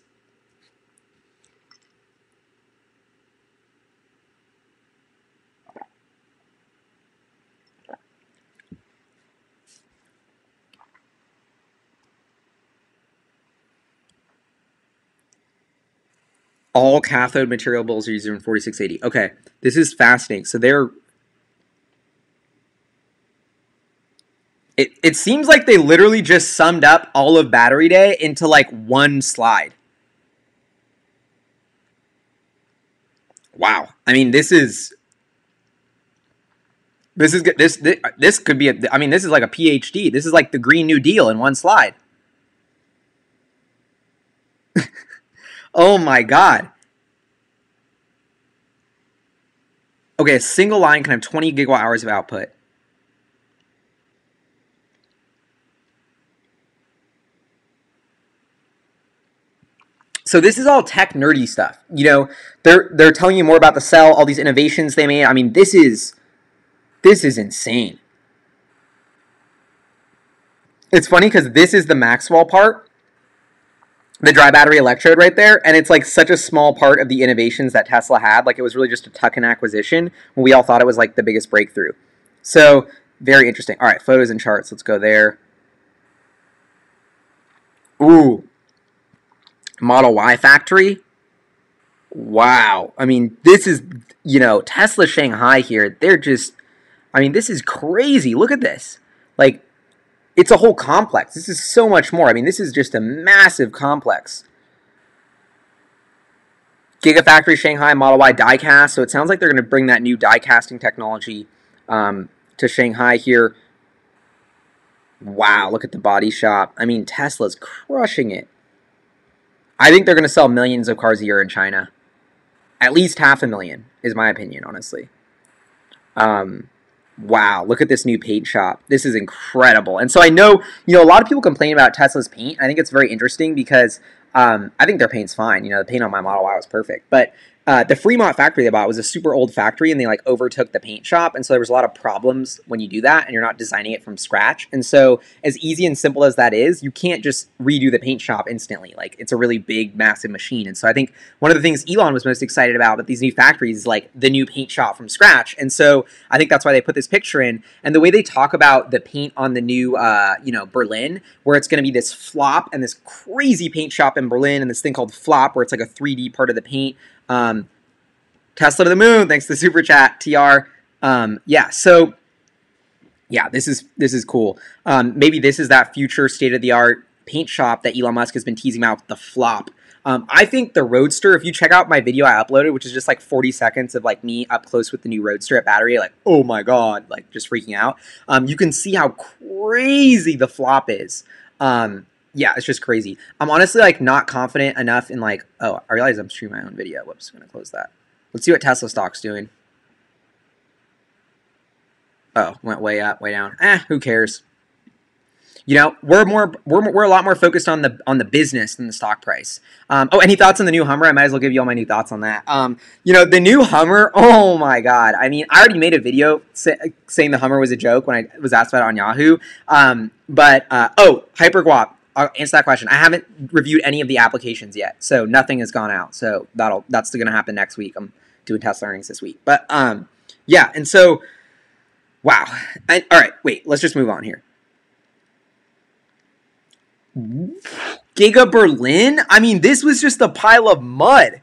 A: All cathode material bulls are used in 4680. Okay, this is fascinating. So it seems like they literally just summed up all of Battery Day into like one slide. Wow. I mean, this could be I mean, this is like a PhD. This is like the Green New Deal in one slide. Oh my God. Okay, a single line can have 20 gigawatt hours of output. So this is all tech nerdy stuff. You know, they're telling you more about the cell, all these innovations they made. I mean, this is insane. It's funny because this is the Maxwell part, the dry battery electrode right there, and it's like such a small part of the innovations that Tesla had. Like, it was really just a tuck-in acquisition when we all thought it was like the biggest breakthrough. So very interesting. All right, photos and charts. Let's go there. Ooh, Model Y factory. Wow. I mean, this is, you know, Tesla Shanghai here. They're just, I mean, this is crazy. Look at this. Like, it's a whole complex. This is so much more. I mean, this is just a massive complex. Gigafactory Shanghai, Model Y diecast. So it sounds like they're going to bring that new die casting technology to Shanghai here. Wow, look at the body shop. I mean, Tesla's crushing it. I think they're going to sell millions of cars a year in China. At least 500,000 is my opinion, honestly. Wow, look at this new paint shop. This is incredible. And so I know, you know, a lot of people complain about Tesla's paint. I think it's very interesting because I think their paint's fine. You know, the paint on my Model Y was perfect. But the Fremont factory they bought was a super old factory, and they like overtook the paint shop. And so there was a lot of problems when you do that and you're not designing it from scratch. And so as easy and simple as that is, you can't just redo the paint shop instantly. Like, it's a really big, massive machine. And so I think one of the things Elon was most excited about with these new factories is like the new paint shop from scratch. And so I think that's why they put this picture in. And the way they talk about the paint on the new, you know, Berlin, where it's going to be this flop and this crazy paint shop in Berlin and this thing called flop, where it's like a 3D part of the paint. Tesla to the moon, thanks to the super chat, TR. Yeah, so yeah, this is cool. Maybe this is that future state-of-the-art paint shop that Elon Musk has been teasing about with the flop. I think the Roadster, if you check out my video I uploaded, which is just like 40 seconds of like me up close with the new Roadster at Battery, like, oh my God, like just freaking out. You can see how crazy the flop is. Yeah, it's just crazy. I'm honestly like not confident enough in like, oh, I realize I'm streaming my own video. Whoops, I'm gonna close that. Let's see what Tesla stock's doing. Oh, went way up, way down. Who cares? You know, we're a lot more focused on the business than the stock price. Oh, any thoughts on the new Hummer? I might as well give you all my new thoughts on that. You know, the new Hummer. Oh my God! I mean, I already made a video saying the Hummer was a joke when I was asked about it on Yahoo. Oh, HyperGuap. I'll answer that question. I haven't reviewed any of the applications yet, so nothing has gone out. So that's going to happen next week. I'm doing Tesla earnings this week, but yeah. And so, wow. All right, wait. Let's just move on here. Giga Berlin? I mean, this was just a pile of mud.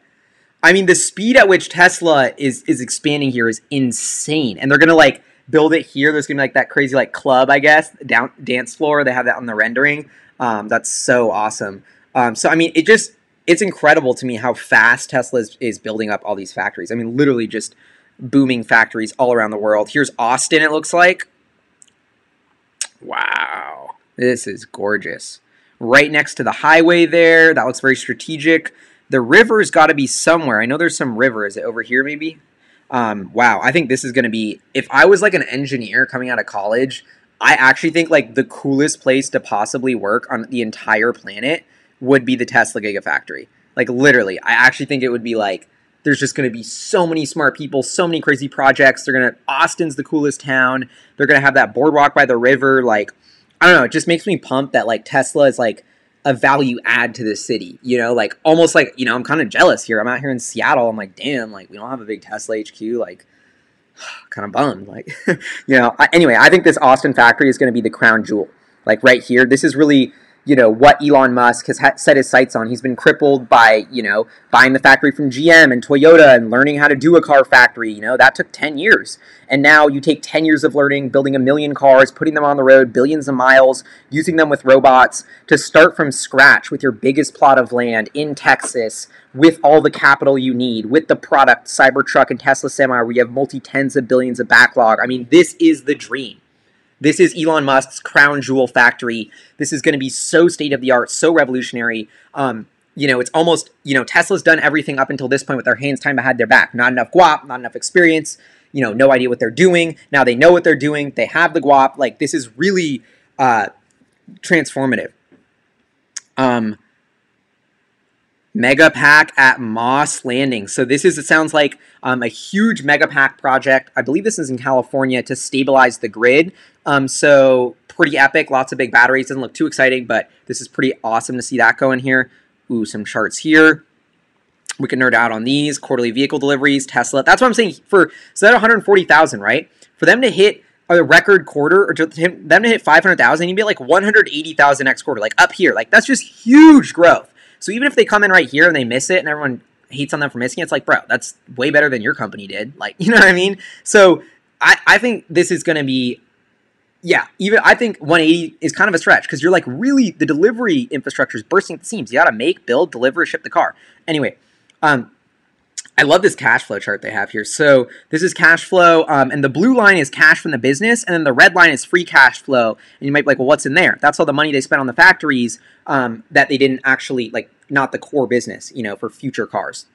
A: I mean, the speed at which Tesla is expanding here is insane. And they're going to, like, build it here. There's going to be, like, that crazy, like, club, I guess, dance floor. They have that on the rendering. That's so awesome. So, I mean, it's incredible to me how fast Tesla is building up all these factories. I mean, literally just booming factories all around the world. Here's Austin, it looks like. Wow, this is gorgeous. Right next to the highway there. That looks very strategic. The river's got to be somewhere. I know there's some river. Is it over here maybe? Wow, I think this is going to be, if I was like an engineer coming out of college, I actually think like the coolest place to possibly work on the entire planet would be the Tesla Gigafactory. Like literally, I actually think it would be like, there's just going to be so many smart people, so many crazy projects. Austin's the coolest town. They're going to have that boardwalk by the river. Like, I don't know, it just makes me pumped that like Tesla is like a value add to this city, you know, like almost like, you know, I'm kind of jealous here. I'm out here in Seattle. I'm like, damn, like we don't have a big Tesla HQ. Like, kind of bummed. Like, you know, anyway, I think this Austin factory is going to be the crown jewel. Like right here, this is really, you know, what Elon Musk has set his sights on. He's been crippled by, you know, buying the factory from GM and Toyota and learning how to do a car factory. You know, that took 10 years. And now you take 10 years of learning, building 1 million cars, putting them on the road, billions of miles, using them with robots to start from scratch with your biggest plot of land in Texas with all the capital you need, with the product, Cybertruck and Tesla Semi, where you have multi-tens of billions of backlog. I mean, this is the dream. This is Elon Musk's crown jewel factory. This is going to be so state-of-the-art, so revolutionary. You know, it's almost, you know, Tesla's done everything up until this point with their hands tied behind their back. Not enough guap, not enough experience, you know, no idea what they're doing. Now they know what they're doing. They have the guap. Like, this is really transformative. Mega pack at Moss Landing. So this is, it sounds like a huge mega pack project. I believe this is in California to stabilize the grid. So pretty epic, lots of big batteries. Doesn't look too exciting, but this is pretty awesome to see that going here. Ooh, some charts here. We can nerd out on these. Quarterly vehicle deliveries, Tesla. That's what I'm saying. So that 140,000, right? For them to hit a record quarter, or them to hit 500,000, you'd be at like 180,000 next quarter, like up here. Like, that's just huge growth. So even if they come in right here and they miss it and everyone hates on them for missing it, it's like, bro, that's way better than your company did. Like, you know what I mean? So I think this is going to be, yeah, even I think 180 is kind of a stretch because you're like really, the delivery infrastructure is bursting at the seams. You got to make, build, deliver, ship the car. Anyway, I love this cash flow chart they have here. So this is cash flow, and the blue line is cash from the business, and then the red line is free cash flow. And you might be like, well, what's in there? That's all the money they spent on the factories that they didn't actually, like, not the core business, you know, for future cars.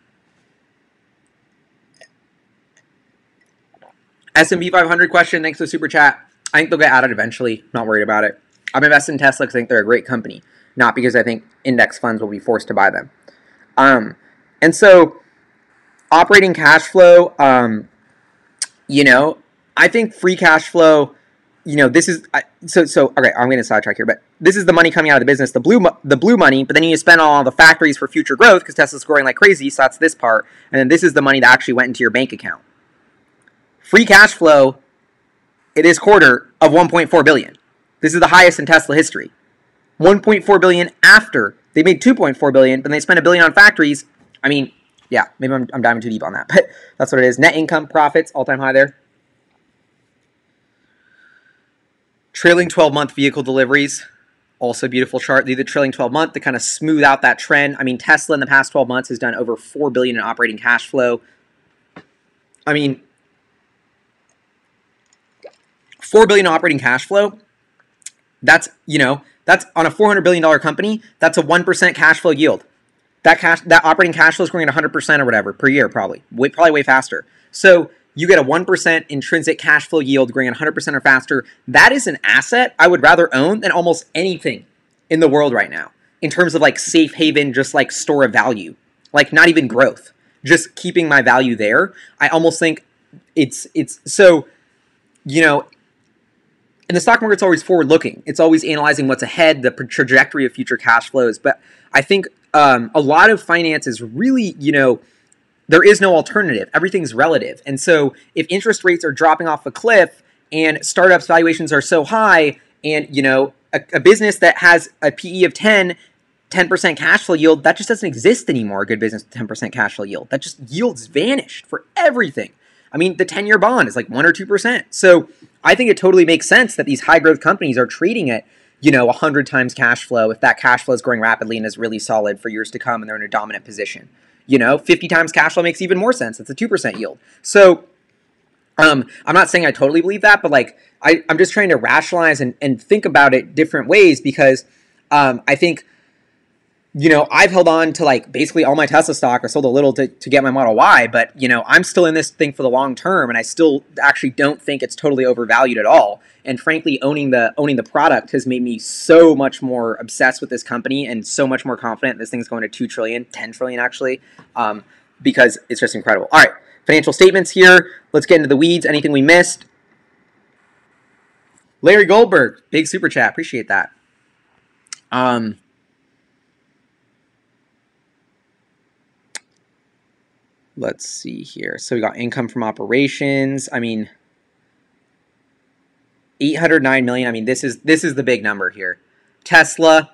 A: S&P 500 question, thanks for the super chat. I think they'll get added eventually. Not worried about it. I'm invested in Tesla because I think they're a great company, not because I think index funds will be forced to buy them. And so operating cash flow, you know, I think free cash flow, you know, this is, okay, I'm going to sidetrack here, but this is the money coming out of the business, the blue money, but then you spend all the factories for future growth because Tesla's growing like crazy, so that's this part, and then this is the money that actually went into your bank account. Free cash flow, it is quarter of 1.4 billion. This is the highest in Tesla history. 1.4 billion after they made 2.4 billion, but they spent $1 billion on factories. I mean, yeah, maybe I'm diving too deep on that, but that's what it is. Net income, profits, all-time high there. Trailing 12-month vehicle deliveries, also beautiful chart. The trailing 12-month to kind of smooth out that trend. I mean, Tesla in the past 12 months has done over $4 billion in operating cash flow. I mean, $4 billion operating cash flow, that's, you know, that's on a $400 billion company, that's a 1% cash flow yield. That operating cash flow is growing at 100% or whatever per year, probably way faster. So you get a 1% intrinsic cash flow yield growing at 100% or faster. That is an asset I would rather own than almost anything in the world right now in terms of like safe haven, just like store of value, like not even growth, just keeping my value there. I almost think it's so, you know, and the stock market's always forward-looking. It's always analyzing what's ahead, the trajectory of future cash flows. But I think a lot of finance is really, you know, there is no alternative. Everything's relative. And so if interest rates are dropping off a cliff and startups valuations are so high and, you know, a business that has a PE of 10% cash flow yield, that just doesn't exist anymore, a good business with 10% cash flow yield. That just yields vanished for everything. I mean, the 10-year bond is like 1 or 2%. So I think it totally makes sense that these high-growth companies are trading at, you know, 100 times cash flow if that cash flow is growing rapidly and is really solid for years to come and they're in a dominant position. You know, 50 times cash flow makes even more sense. It's a 2% yield. So I'm not saying I totally believe that, but like I'm just trying to rationalize and think about it different ways because I think, you know, I've held on to like basically all my Tesla stock. I sold a little to get my Model Y, but you know, I'm still in this thing for the long term, and I still actually don't think it's totally overvalued at all. And frankly, owning the product has made me so much more obsessed with this company and so much more confident this thing's going to 2 trillion, 10 trillion actually, because it's just incredible. All right, financial statements here. Let's get into the weeds. Anything we missed? Larry Goldberg, big super chat. Appreciate that. Let's see here. So we got income from operations. I mean, 809 million. I mean, this is the big number here. Tesla,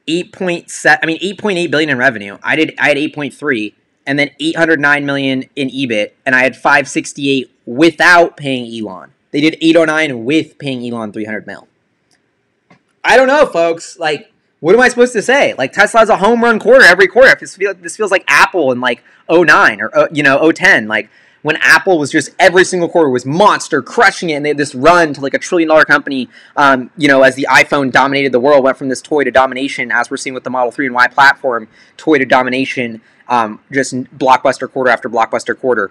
A: 8.7. I mean, 8.8 billion in revenue. I had 8.3, and then 809 million in EBIT, and I had 568 without paying Elon. They did 809 with paying Elon 300 mil. I don't know, folks. Like, what am I supposed to say? Like, Tesla has a home run quarter every quarter. This feels like Apple in like '09 or you know '10. Like when Apple was just every single quarter was monster, crushing it, and they had this run to like $1 trillion company. You know, as the iPhone dominated the world, went from this toy to domination, as we're seeing with the Model 3 and Y platform, toy to domination. Just blockbuster quarter after blockbuster quarter.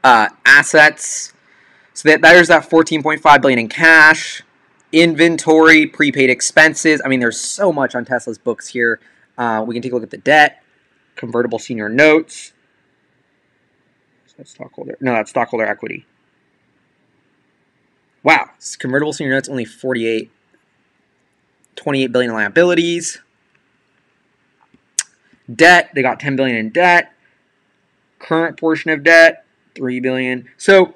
A: Assets. So there's that 14.5 billion in cash. Inventory, prepaid expenses. I mean, there's so much on Tesla's books here. We can take a look at the debt, convertible senior notes. Is that stockholder? No, that's stockholder equity. Wow, convertible senior notes only 28 billion in liabilities. Debt, they got 10 billion in debt. Current portion of debt, 3 billion. So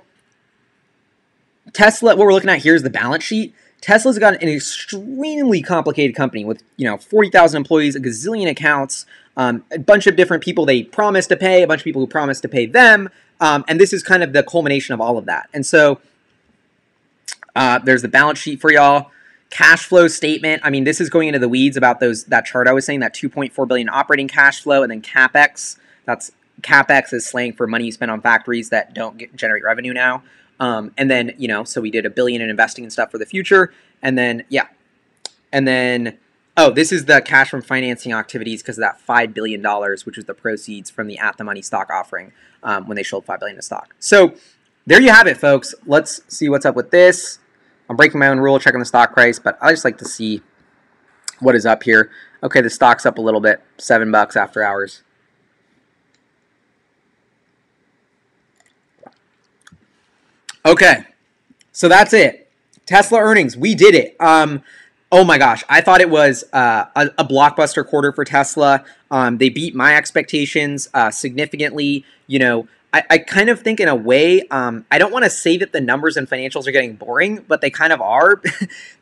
A: Tesla, what we're looking at here is the balance sheet. Tesla's got an extremely complicated company with, you know, 40,000 employees, a gazillion accounts, a bunch of different people they promised to pay, a bunch of people who promised to pay them, and this is kind of the culmination of all of that. And so there's the balance sheet for y'all. Cash flow statement. I mean, this is going into the weeds about that chart I was saying, that 2.4 billion operating cash flow, and then CapEx. That's CapEx is slang for money you spend on factories that don't generate revenue now. And then, you know, so we did $1 billion in investing and stuff for the future. And then, yeah. And then, oh, this is the cash from financing activities because of that $5 billion, which was the proceeds from the at-the-money stock offering when they sold $5 billion of stock. So there you have it, folks. Let's see what's up with this. I'm breaking my own rule, checking the stock price, but I just like to see what is up here. Okay, the stock's up a little bit, $7 after hours. Okay, so that's it. Tesla earnings, we did it. Oh my gosh, I thought it was a blockbuster quarter for Tesla. They beat my expectations significantly. You know, I kind of think in a way, I don't want to say that the numbers and financials are getting boring, but they kind of are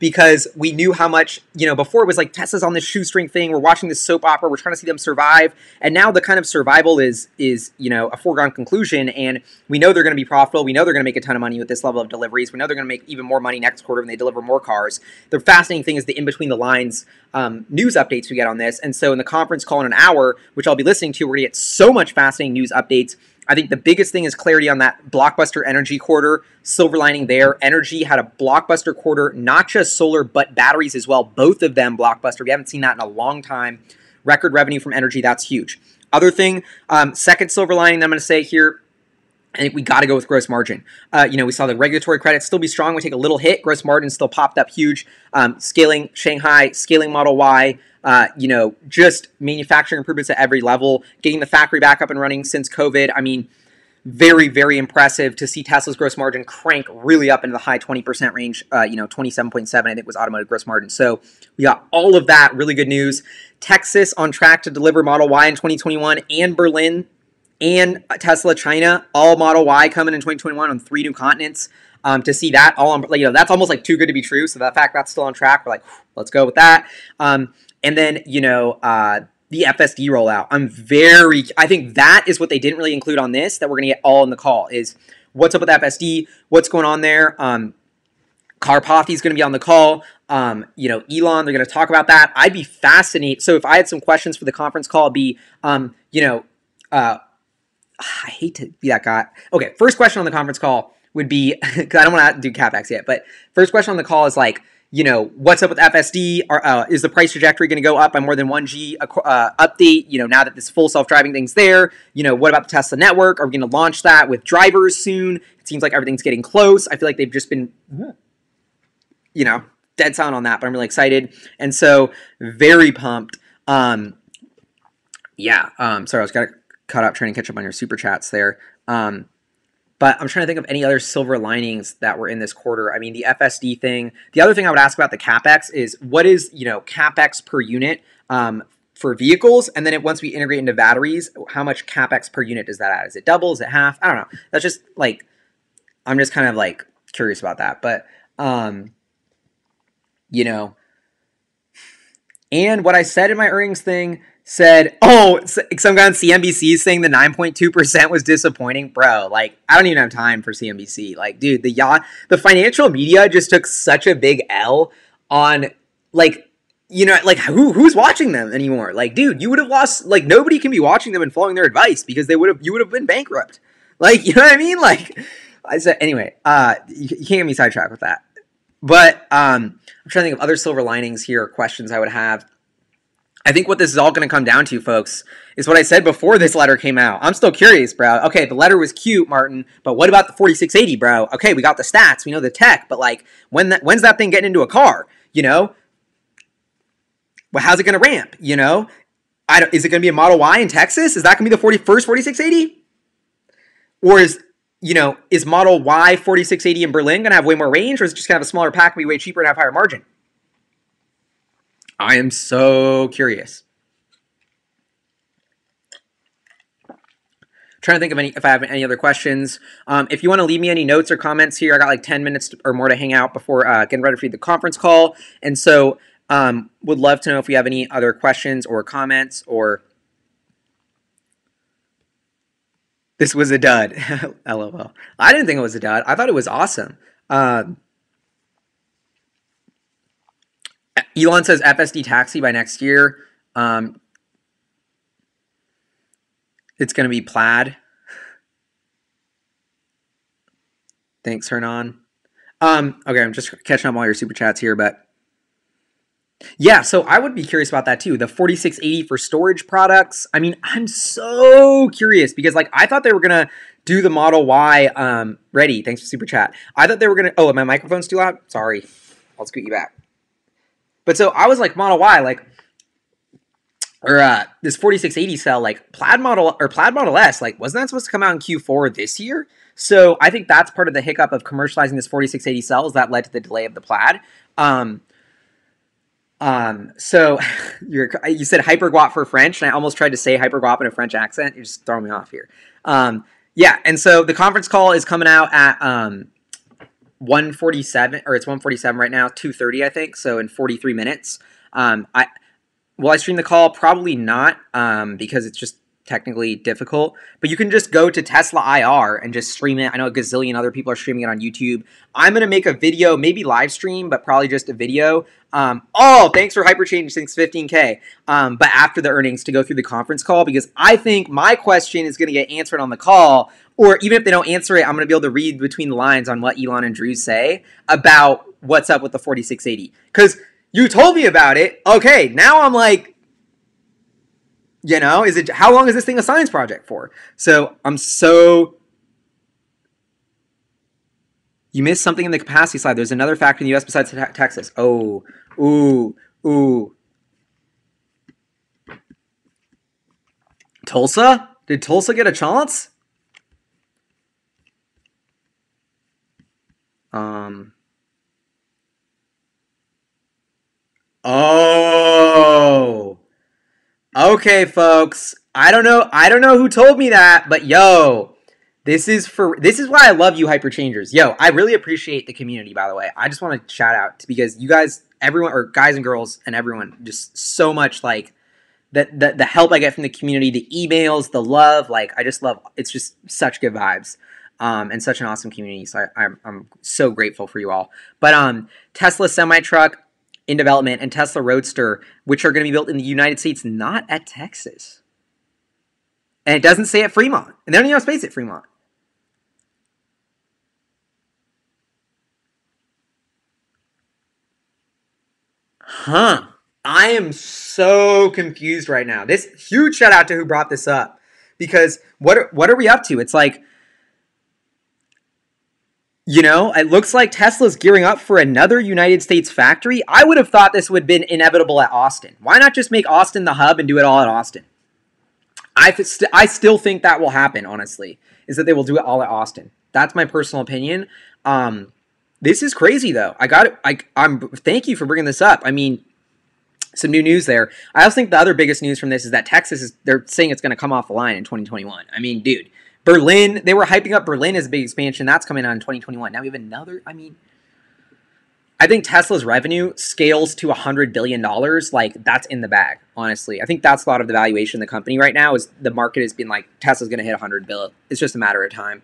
A: because we knew how much, you know, before it was like Tesla's on this shoestring thing. We're watching this soap opera. We're trying to see them survive. And now the kind of survival is, you know, a foregone conclusion. And we know they're going to be profitable. We know they're going to make a ton of money with this level of deliveries. We know they're going to make even more money next quarter when they deliver more cars. The fascinating thing is the in between the lines news updates we get on this. And so in the conference call in an hour, which I'll be listening to, we're going to get so much fascinating news updates. I think the biggest thing is clarity on that blockbuster energy quarter. Silver lining there. Energy had a blockbuster quarter, not just solar, but batteries as well. Both of them blockbuster. We haven't seen that in a long time. Record revenue from energy. That's huge. Other thing, second silver lining that I'm going to say here, I think we got to go with gross margin. You know, we saw the regulatory credits still be strong. We take a little hit. Gross margin still popped up huge. Scaling Shanghai, scaling Model Y. You know, just manufacturing improvements at every level, getting the factory back up and running since COVID. I mean, very, very impressive to see Tesla's gross margin crank really up into the high 20% range. You know, 27.7, I think, was automotive gross margin. So we got all of that. Really good news. Texas on track to deliver Model Y in 2021, and Berlin and Tesla China, all Model Y coming in 2021 on 3 new continents. To see that all, you know, that's almost like too good to be true. So the fact that's still on track, we're like, let's go with that. And then, you know, the FSD rollout. I think that is what they didn't really include on this, that we're going to get all in the call, is what's up with FSD, what's going on there. Karpathy is going to be on the call. You know, Elon, they're going to talk about that. I'd be fascinated. So if I had some questions for the conference call, it'd be, you know, I hate to be that guy. Okay, first question on the conference call would be, because I don't want to do CapEx yet, but first question on the call is like, what's up with FSD? Is the price trajectory going to go up by more than 1G update, now that this full self-driving thing's there? What about the Tesla network? Are we going to launch that with drivers soon? It seems like everything's getting close. I feel like they've just been, dead silent on that, but I'm really excited. And so very pumped. Sorry, I was got cut out trying to catch up on your super chats there. But I'm trying to think of any other silver linings that were in this quarter. I mean, the FSD thing. The other thing I would ask about the CapEx is what is, CapEx per unit for vehicles? And then once we integrate into batteries, how much CapEx per unit does that add? Is it double? Is it half? I don't know. That's just like, I'm just kind of like curious about that. But, and what I said in my earnings thing said, some guy on CNBC saying the 9.2% was disappointing. Bro, like, I don't even have time for CNBC. Like, dude, the financial media just took such a big L on, like, who's watching them anymore? Like, dude, you would have lost, like, nobody can be watching them and following their advice because you would have been bankrupt. Like, you know what I mean? Like, I said, anyway, you can't get me sidetracked with that. But I'm trying to think of other silver linings here, or questions I would have. I think what this is all going to come down to, folks, is what I said before this letter came out. I'm still curious, bro. Okay, the letter was cute, Martin, but what about the 4680, bro? Okay, we got the stats, we know the tech, but like, when's that thing getting into a car? Well, how's it going to ramp? Is it going to be a Model Y in Texas? Is that going to be the first 4680? Or is Model Y 4680 in Berlin going to have way more range, or is it just going to have a smaller pack, be way cheaper, and have higher margin? I am so curious. Trying to think of if I have any other questions. If you want to leave me any notes or comments here, I got like 10 minutes or more to hang out before getting ready for the conference call. And so would love to know if you have any other questions or comments, or this was a dud. LOL. I didn't think it was a dud. I thought it was awesome. Elon says FSD taxi by next year. It's going to be plaid. Thanks, Hernan. Okay, I'm just catching up on all your super chats here, but yeah, so I would be curious about that too. The 4680 for storage products. I mean, I'm so curious because like I thought they were going to do the Model Y. Ready. Thanks for super chat. I thought they were going to, oh, my microphone's too loud? Sorry. I'll scoot you back. But so I was like, Model Y, like, or this 4680 cell, like Plaid Model S, like, wasn't that supposed to come out in Q4 this year? So I think that's part of the hiccup of commercializing this 4680 cells that led to the delay of the Plaid. So you said hyperguap for French, and I almost tried to say hyperguap in a French accent. You're just throwing me off here. Yeah, and so the conference call is coming out at 1:47, or it's 1:47 right now, 2:30 I think, so in 43 minutes. Will I stream the call? Probably not, because it's just technically difficult, but you can just go to Tesla IR and just stream it. I know a gazillion other people are streaming it on YouTube. I'm going to make a video, maybe live stream, but probably just a video. Thanks for Hyperchange since 15K. But after the earnings to go through the conference call, because I think my question is going to get answered on the call, or even if they don't answer it, I'm going to be able to read between the lines on what Elon and Drew say about what's up with the 4680. Because you told me about it. Okay, now I'm like, how long is this thing a science project for? So you missed something in the capacity slide. There's another factor in the U.S. besides Texas. Tulsa? Did Tulsa get a chance? Okay, folks. I don't know who told me that, but yo, this is why I love you hyperchangers. Yo, I really appreciate the community, by the way. I just want to shout out because you guys, everyone, or guys and girls and everyone, just so much like the help I get from the community, the emails, the love, like I just love, it's just such good vibes. And such an awesome community. So I'm so grateful for you all. But Tesla semi-truck in development and Tesla Roadster, which are going to be built in the United States, not at Texas. And it doesn't say at Fremont. And they don't even have space at Fremont. Huh. I am so confused right now. This huge shout out to who brought this up. Because what are we up to? It's like, you know, it looks like Tesla's gearing up for another United States factory. I would have thought this would have been inevitable at Austin. Why not just make Austin the hub and do it all at Austin? I still think that will happen, honestly, is that they will do it all at Austin. That's my personal opinion. This is crazy, though. Thank you for bringing this up. I mean, some new news there. I also think the other biggest news from this is that Texas they're saying it's going to come off the line in 2021. I mean, dude, Berlin, they were hyping up Berlin as a big expansion. That's coming out in 2021. Now we have another, I mean, I think Tesla's revenue scales to $100 billion. Like, that's in the bag, honestly. I think that's a lot of the valuation of the company right now is the market has been like, Tesla's going to hit $100 billion. It's just a matter of time.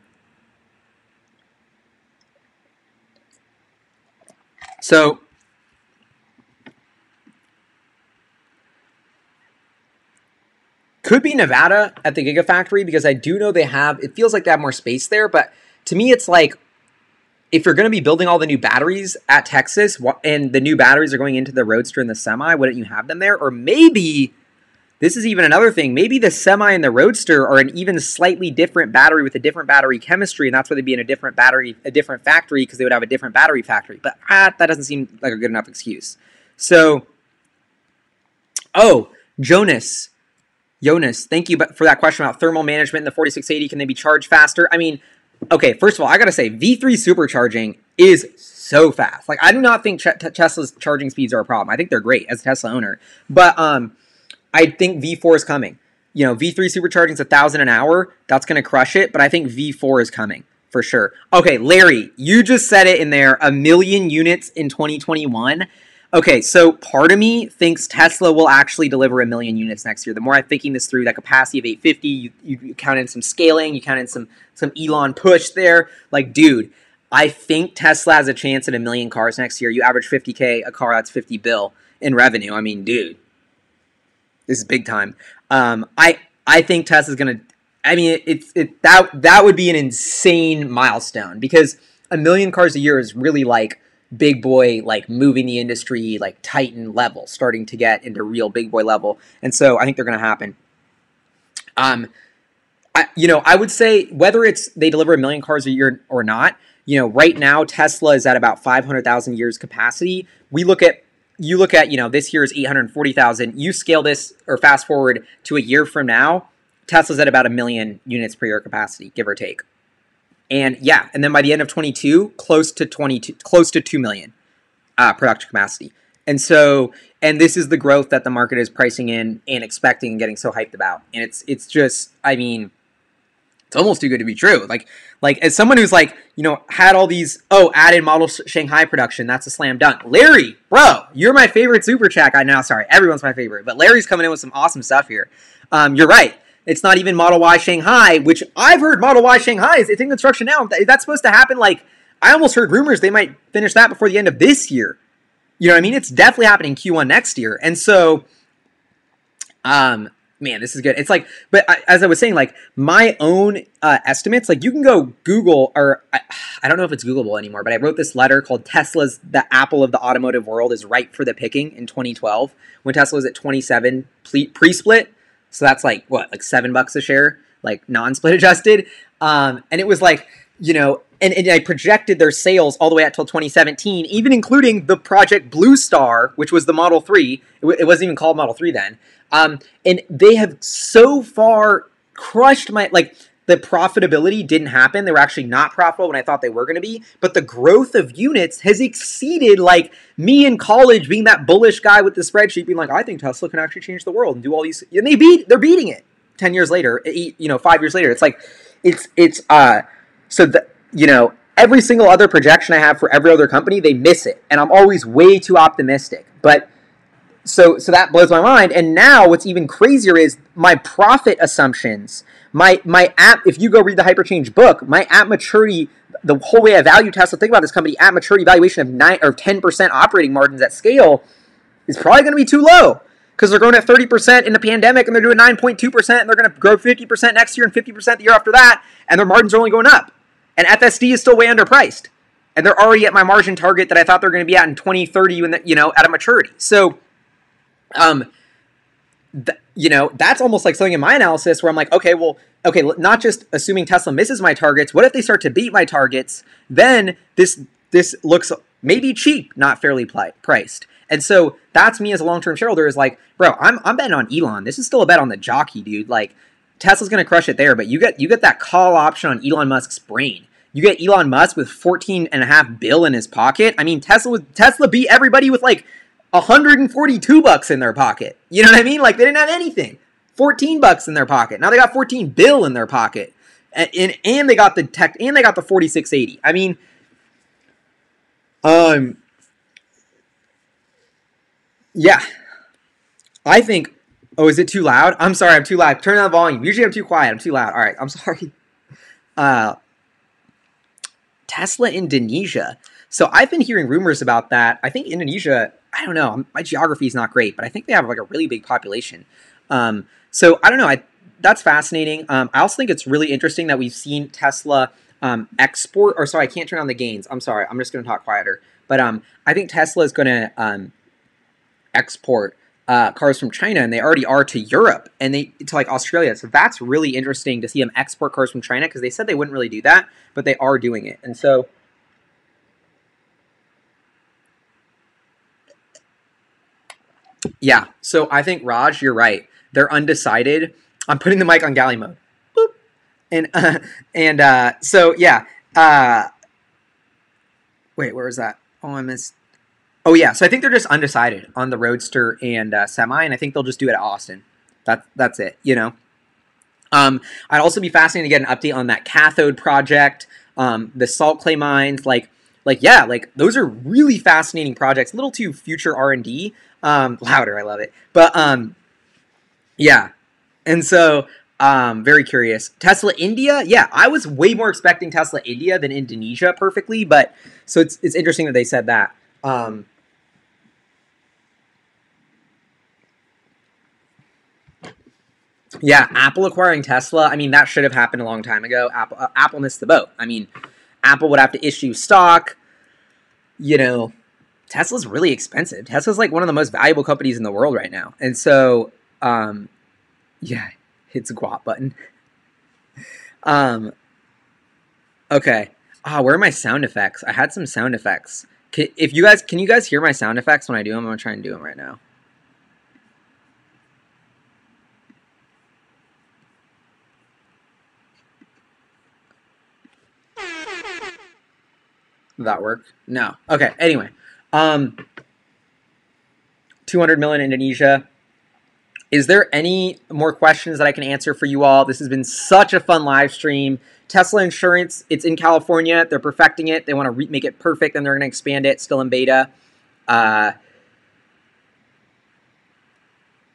A: So, could be Nevada at the Gigafactory because I do know they have, it feels like they have more space there, but to me it's like, if you're going to be building all the new batteries at Texas and the new batteries are going into the Roadster and the Semi, wouldn't you have them there? Or maybe, this is even another thing, maybe the Semi and the Roadster are an even slightly different battery with a different battery chemistry, and that's why they'd be in a different battery, a different factory, because they would have a different battery factory. But that doesn't seem like a good enough excuse. So, Jonas, thank you for that question about thermal management in the 4680. Can they be charged faster? I mean, okay, first of all, I got to say, V3 supercharging is so fast. Like, I do not think Tesla's charging speeds are a problem. I think they're great as a Tesla owner. But I think V4 is coming. You know, V3 supercharging is 1,000 an hour. That's going to crush it. But I think V4 is coming for sure. Okay, Larry, you just said it in there, 1 million units in 2021. Okay, so part of me thinks Tesla will actually deliver 1 million units next year. The more I'm thinking this through, that capacity of 850, you count in some scaling, you count in some Elon push there. Like, dude, I think Tesla has a chance at 1 million cars next year. You average 50K a car, that's 50 bill in revenue. I mean, dude, this is big time. I think Tesla's gonna. I mean, that would be an insane milestone because 1 million cars a year is really like big boy, like moving the industry, like Titan level, starting to get into real big boy level. And so I think they're going to happen. I would say whether it's they deliver 1 million cars a year or not, you know, right now Tesla is at about 500,000 years capacity. You look at, you know, this year is 840,000. You scale this or fast forward to a year from now, Tesla's at about 1 million units per year capacity, give or take. And yeah, and then by the end of 22, close to 2 million production capacity. And so, and this is the growth that the market is pricing in and expecting and getting so hyped about. And it's just, I mean, it's almost too good to be true. Like as someone who's like, you know, had all these, added model Shanghai production, that's a slam dunk. Larry, bro, you're my favorite super chat guy now. Sorry, everyone's my favorite, but Larry's coming in with some awesome stuff here. You're right. It's not even Model Y Shanghai, which I've heard Model Y Shanghai is in construction now. That's supposed to happen. Like, I almost heard rumors they might finish that before the end of this year. You know what I mean? It's definitely happening Q1 next year. And so, man, this is good. It's like, but as I was saying, like my own estimates, like you can go Google, or I don't know if it's Googleable anymore, but I wrote this letter called Tesla's The Apple of the Automotive World is Ripe for the Picking in 2012 when Tesla was at 27 pre-split. So that's like, what, like $7 a share, like non-split adjusted. And it was like, you know, and I projected their sales all the way out till 2017, even including the Project Blue Star, which was the Model 3. It wasn't even called Model 3 then. And they have so far crushed the profitability didn't happen. They were actually not profitable when I thought they were going to be. But the growth of units has exceeded, like, me in college being that bullish guy with the spreadsheet being like, I think Tesla can actually change the world and do all these. And they're beating it 10 years later, 5 years later. It's like, every single other projection I have for every other company, they miss it. And I'm always way too optimistic. But so that blows my mind. And now what's even crazier is my profit assumptions. My app, if you go read the Hyperchange book, my app maturity, the whole way I value Tesla, think about this company, app maturity valuation of 9 or 10% operating margins at scale is probably going to be too low. because they're growing at 30% in the pandemic, and they're doing 9.2%, and they're going to grow 50% next year and 50% the year after that, and their margins are only going up. And FSD is still way underpriced. And they're already at my margin target that I thought they were going to be at in 2030, at a maturity. So, that's almost like something in my analysis where I'm like, okay, not just assuming Tesla misses my targets. What if they start to beat my targets? Then this looks maybe cheap, not fairly priced. And so that's me as a long-term shareholder is like, bro, I'm betting on Elon. This is still a bet on the jockey, dude. Like, Tesla's going to crush it there, but you get that call option on Elon Musk's brain. You get Elon Musk with $14.5 billion in his pocket. I mean, Tesla beat everybody with like $142 in their pocket. You know what I mean? Like, they didn't have anything. $14 in their pocket. Now they got $14 billion in their pocket, and they got the tech, and they got the 4680. I mean, yeah. I think. Oh, is it too loud? I'm sorry, I'm too loud. Turn down the volume. Usually I'm too quiet. I'm too loud. All right, I'm sorry. Tesla Indonesia. So I've been hearing rumors about that. I think Indonesia, I don't know, my geography is not great, but I think they have like a really big population. So I don't know, that's fascinating. I also think it's really interesting that we've seen Tesla export, or sorry, I can't turn on the gains. I'm sorry, I'm just going to talk quieter. But I think Tesla is going to export cars from China, and they already are to Europe and to like Australia. So that's really interesting to see them export cars from China, because they said they wouldn't really do that, but they are doing it. And so yeah, so I think, Raj, you're right. They're undecided. I'm putting the mic on galley mode. Boop. So yeah. Wait, where was that? Oh, I missed. Oh yeah, so I think they're just undecided on the Roadster and Semi, and I think they'll just do it at Austin. That's it, I'd also be fascinated to get an update on that cathode project, the salt clay mines, those are really fascinating projects. A little too future R&D, louder, I love it. But yeah, and so very curious. Tesla India, yeah, I was way more expecting Tesla India than Indonesia perfectly, but so it's interesting that they said that. Yeah, Apple acquiring Tesla. I mean, that should have happened a long time ago. Apple missed the boat. I mean, Apple would have to issue stock. Tesla's really expensive. Tesla's like one of the most valuable companies in the world right now. And so, yeah, hits a guap button. Okay. Where are my sound effects? I had some sound effects. Can you guys hear my sound effects when I do them? I'm going to try and do them right now. Did that work? No. Okay, anyway. 200 million Indonesia. Is there any more questions that I can answer for you all? This has been such a fun live stream. Tesla Insurance, it's in California. They're perfecting it. They want to make it perfect, and they're going to expand it. Still in beta.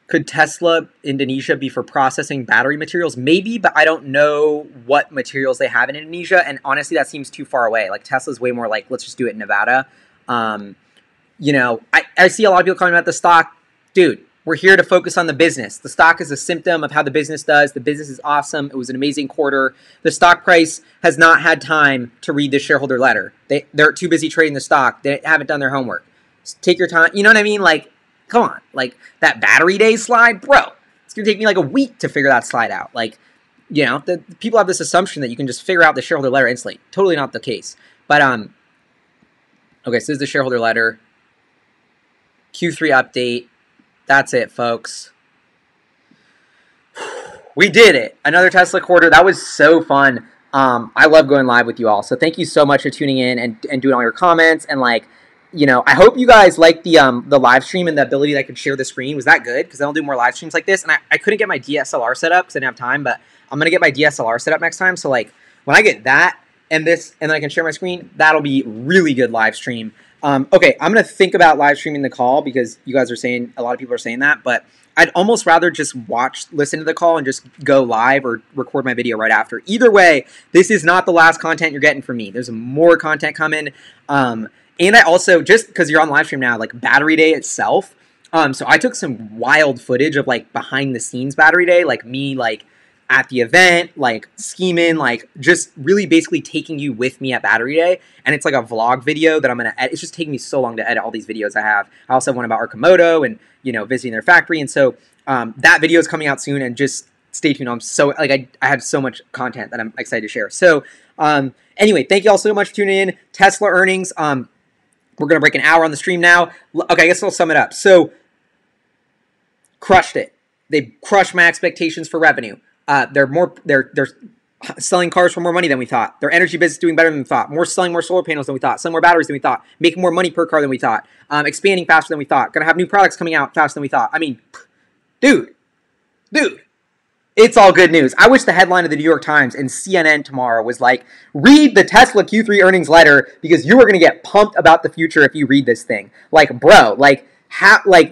A: Could Tesla Indonesia be for processing battery materials? Maybe, but I don't know what materials they have in Indonesia. And honestly, that seems too far away. Like, Tesla's way more like, let's just do it in Nevada. I see a lot of people calling about the stock. Dude, we're here to focus on the business. The stock is a symptom of how the business does. The business is awesome. It was an amazing quarter. The stock price has not had time to read the shareholder letter. They're too busy trading the stock. They haven't done their homework. Just take your time. You know what I mean? Like, come on. Like, that battery day slide, bro, it's going to take me like a week to figure that slide out. Like, the people have this assumption that you can just figure out the shareholder letter instantly. Totally not the case. But, okay, so this is the shareholder letter. Q3 update. That's it, folks. We did it. Another Tesla quarter. That was so fun. I love going live with you all. So thank you so much for tuning in and doing all your comments. And I hope you guys like the live stream and the ability that I could share the screen. Was that good? Because I don't do more live streams like this. And I couldn't get my DSLR set up because I didn't have time. But I'm going to get my DSLR set up next time. So when I get that and this, and then I can share my screen, that'll be really good live stream. Okay, I'm going to think about live streaming the call because you guys are saying, a lot of people are saying that, but I'd almost rather just listen to the call and just go live or record my video right after. Either way, this is not the last content you're getting from me. There's more content coming. And I also, just because you're on live stream now, like Battery Day itself, So I took some wild footage of like behind the scenes battery day, like me like at the event, like scheming, like just really basically taking you with me at battery day. And it's like a vlog video that I'm gonna edit. It's just taking me so long to edit all these videos I have. I also have one about Automotive and visiting their factory, and so that video is coming out soon. And just stay tuned. I'm so like I have so much content that I'm excited to share. So anyway, thank you all so much for tuning in. Tesla earnings. We're gonna break an hour on the stream now. Okay, I guess I'll sum it up. So crushed it. They crushed my expectations for revenue. They're selling cars for more money than we thought. Their energy business doing better than we thought. Selling more solar panels than we thought. Selling more batteries than we thought. Making more money per car than we thought. Expanding faster than we thought. Gonna have new products coming out faster than we thought. I mean, dude, it's all good news. I wish the headline of the New York Times and CNN tomorrow was like, read the Tesla Q3 earnings letter because you are gonna get pumped about the future if you read this thing. Like, bro, like.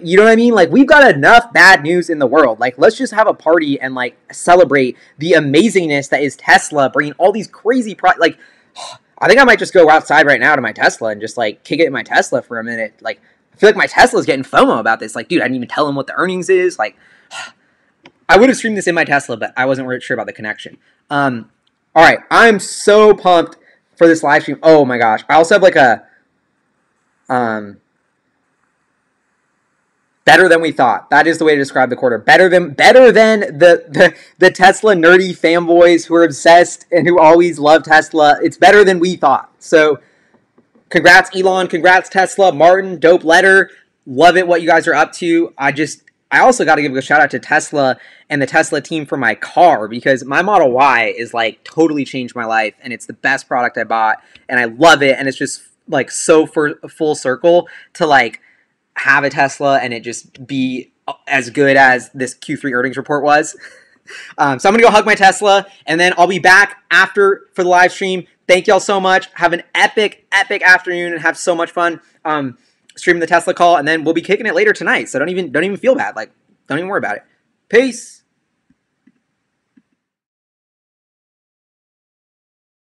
A: You know what I mean? Like, we've got enough bad news in the world. Like, let's just have a party and like celebrate the amazingness that is Tesla bringing all these crazy like, I think I might just go outside right now to my Tesla and just like kick it in my Tesla for a minute. Like, I feel like my Tesla's getting FOMO about this. Like, dude, I didn't even tell him what the earnings is. Like, I would have streamed this in my Tesla, but I wasn't really sure about the connection. All right, I'm so pumped for this live stream. Oh my gosh, I also have like a better than we thought. That is the way to describe the quarter. Better than the Tesla nerdy fanboys who are obsessed and who always love Tesla. It's better than we thought. So congrats Elon, congrats Tesla, Martin, dope letter. Love it what you guys are up to. I also got to give a shout out to Tesla and the Tesla team for my car because my Model Y is like totally changed my life and it's the best product I bought and I love it and it's just like so for full circle to like have a Tesla and it just be as good as this Q3 earnings report was. So I'm going to go hug my Tesla and then I'll be back after for the live stream. Thank y'all so much. Have an epic afternoon and have so much fun streaming the Tesla call and then we'll be kicking it later tonight. So don't even feel bad. Like, don't even worry about it. Peace.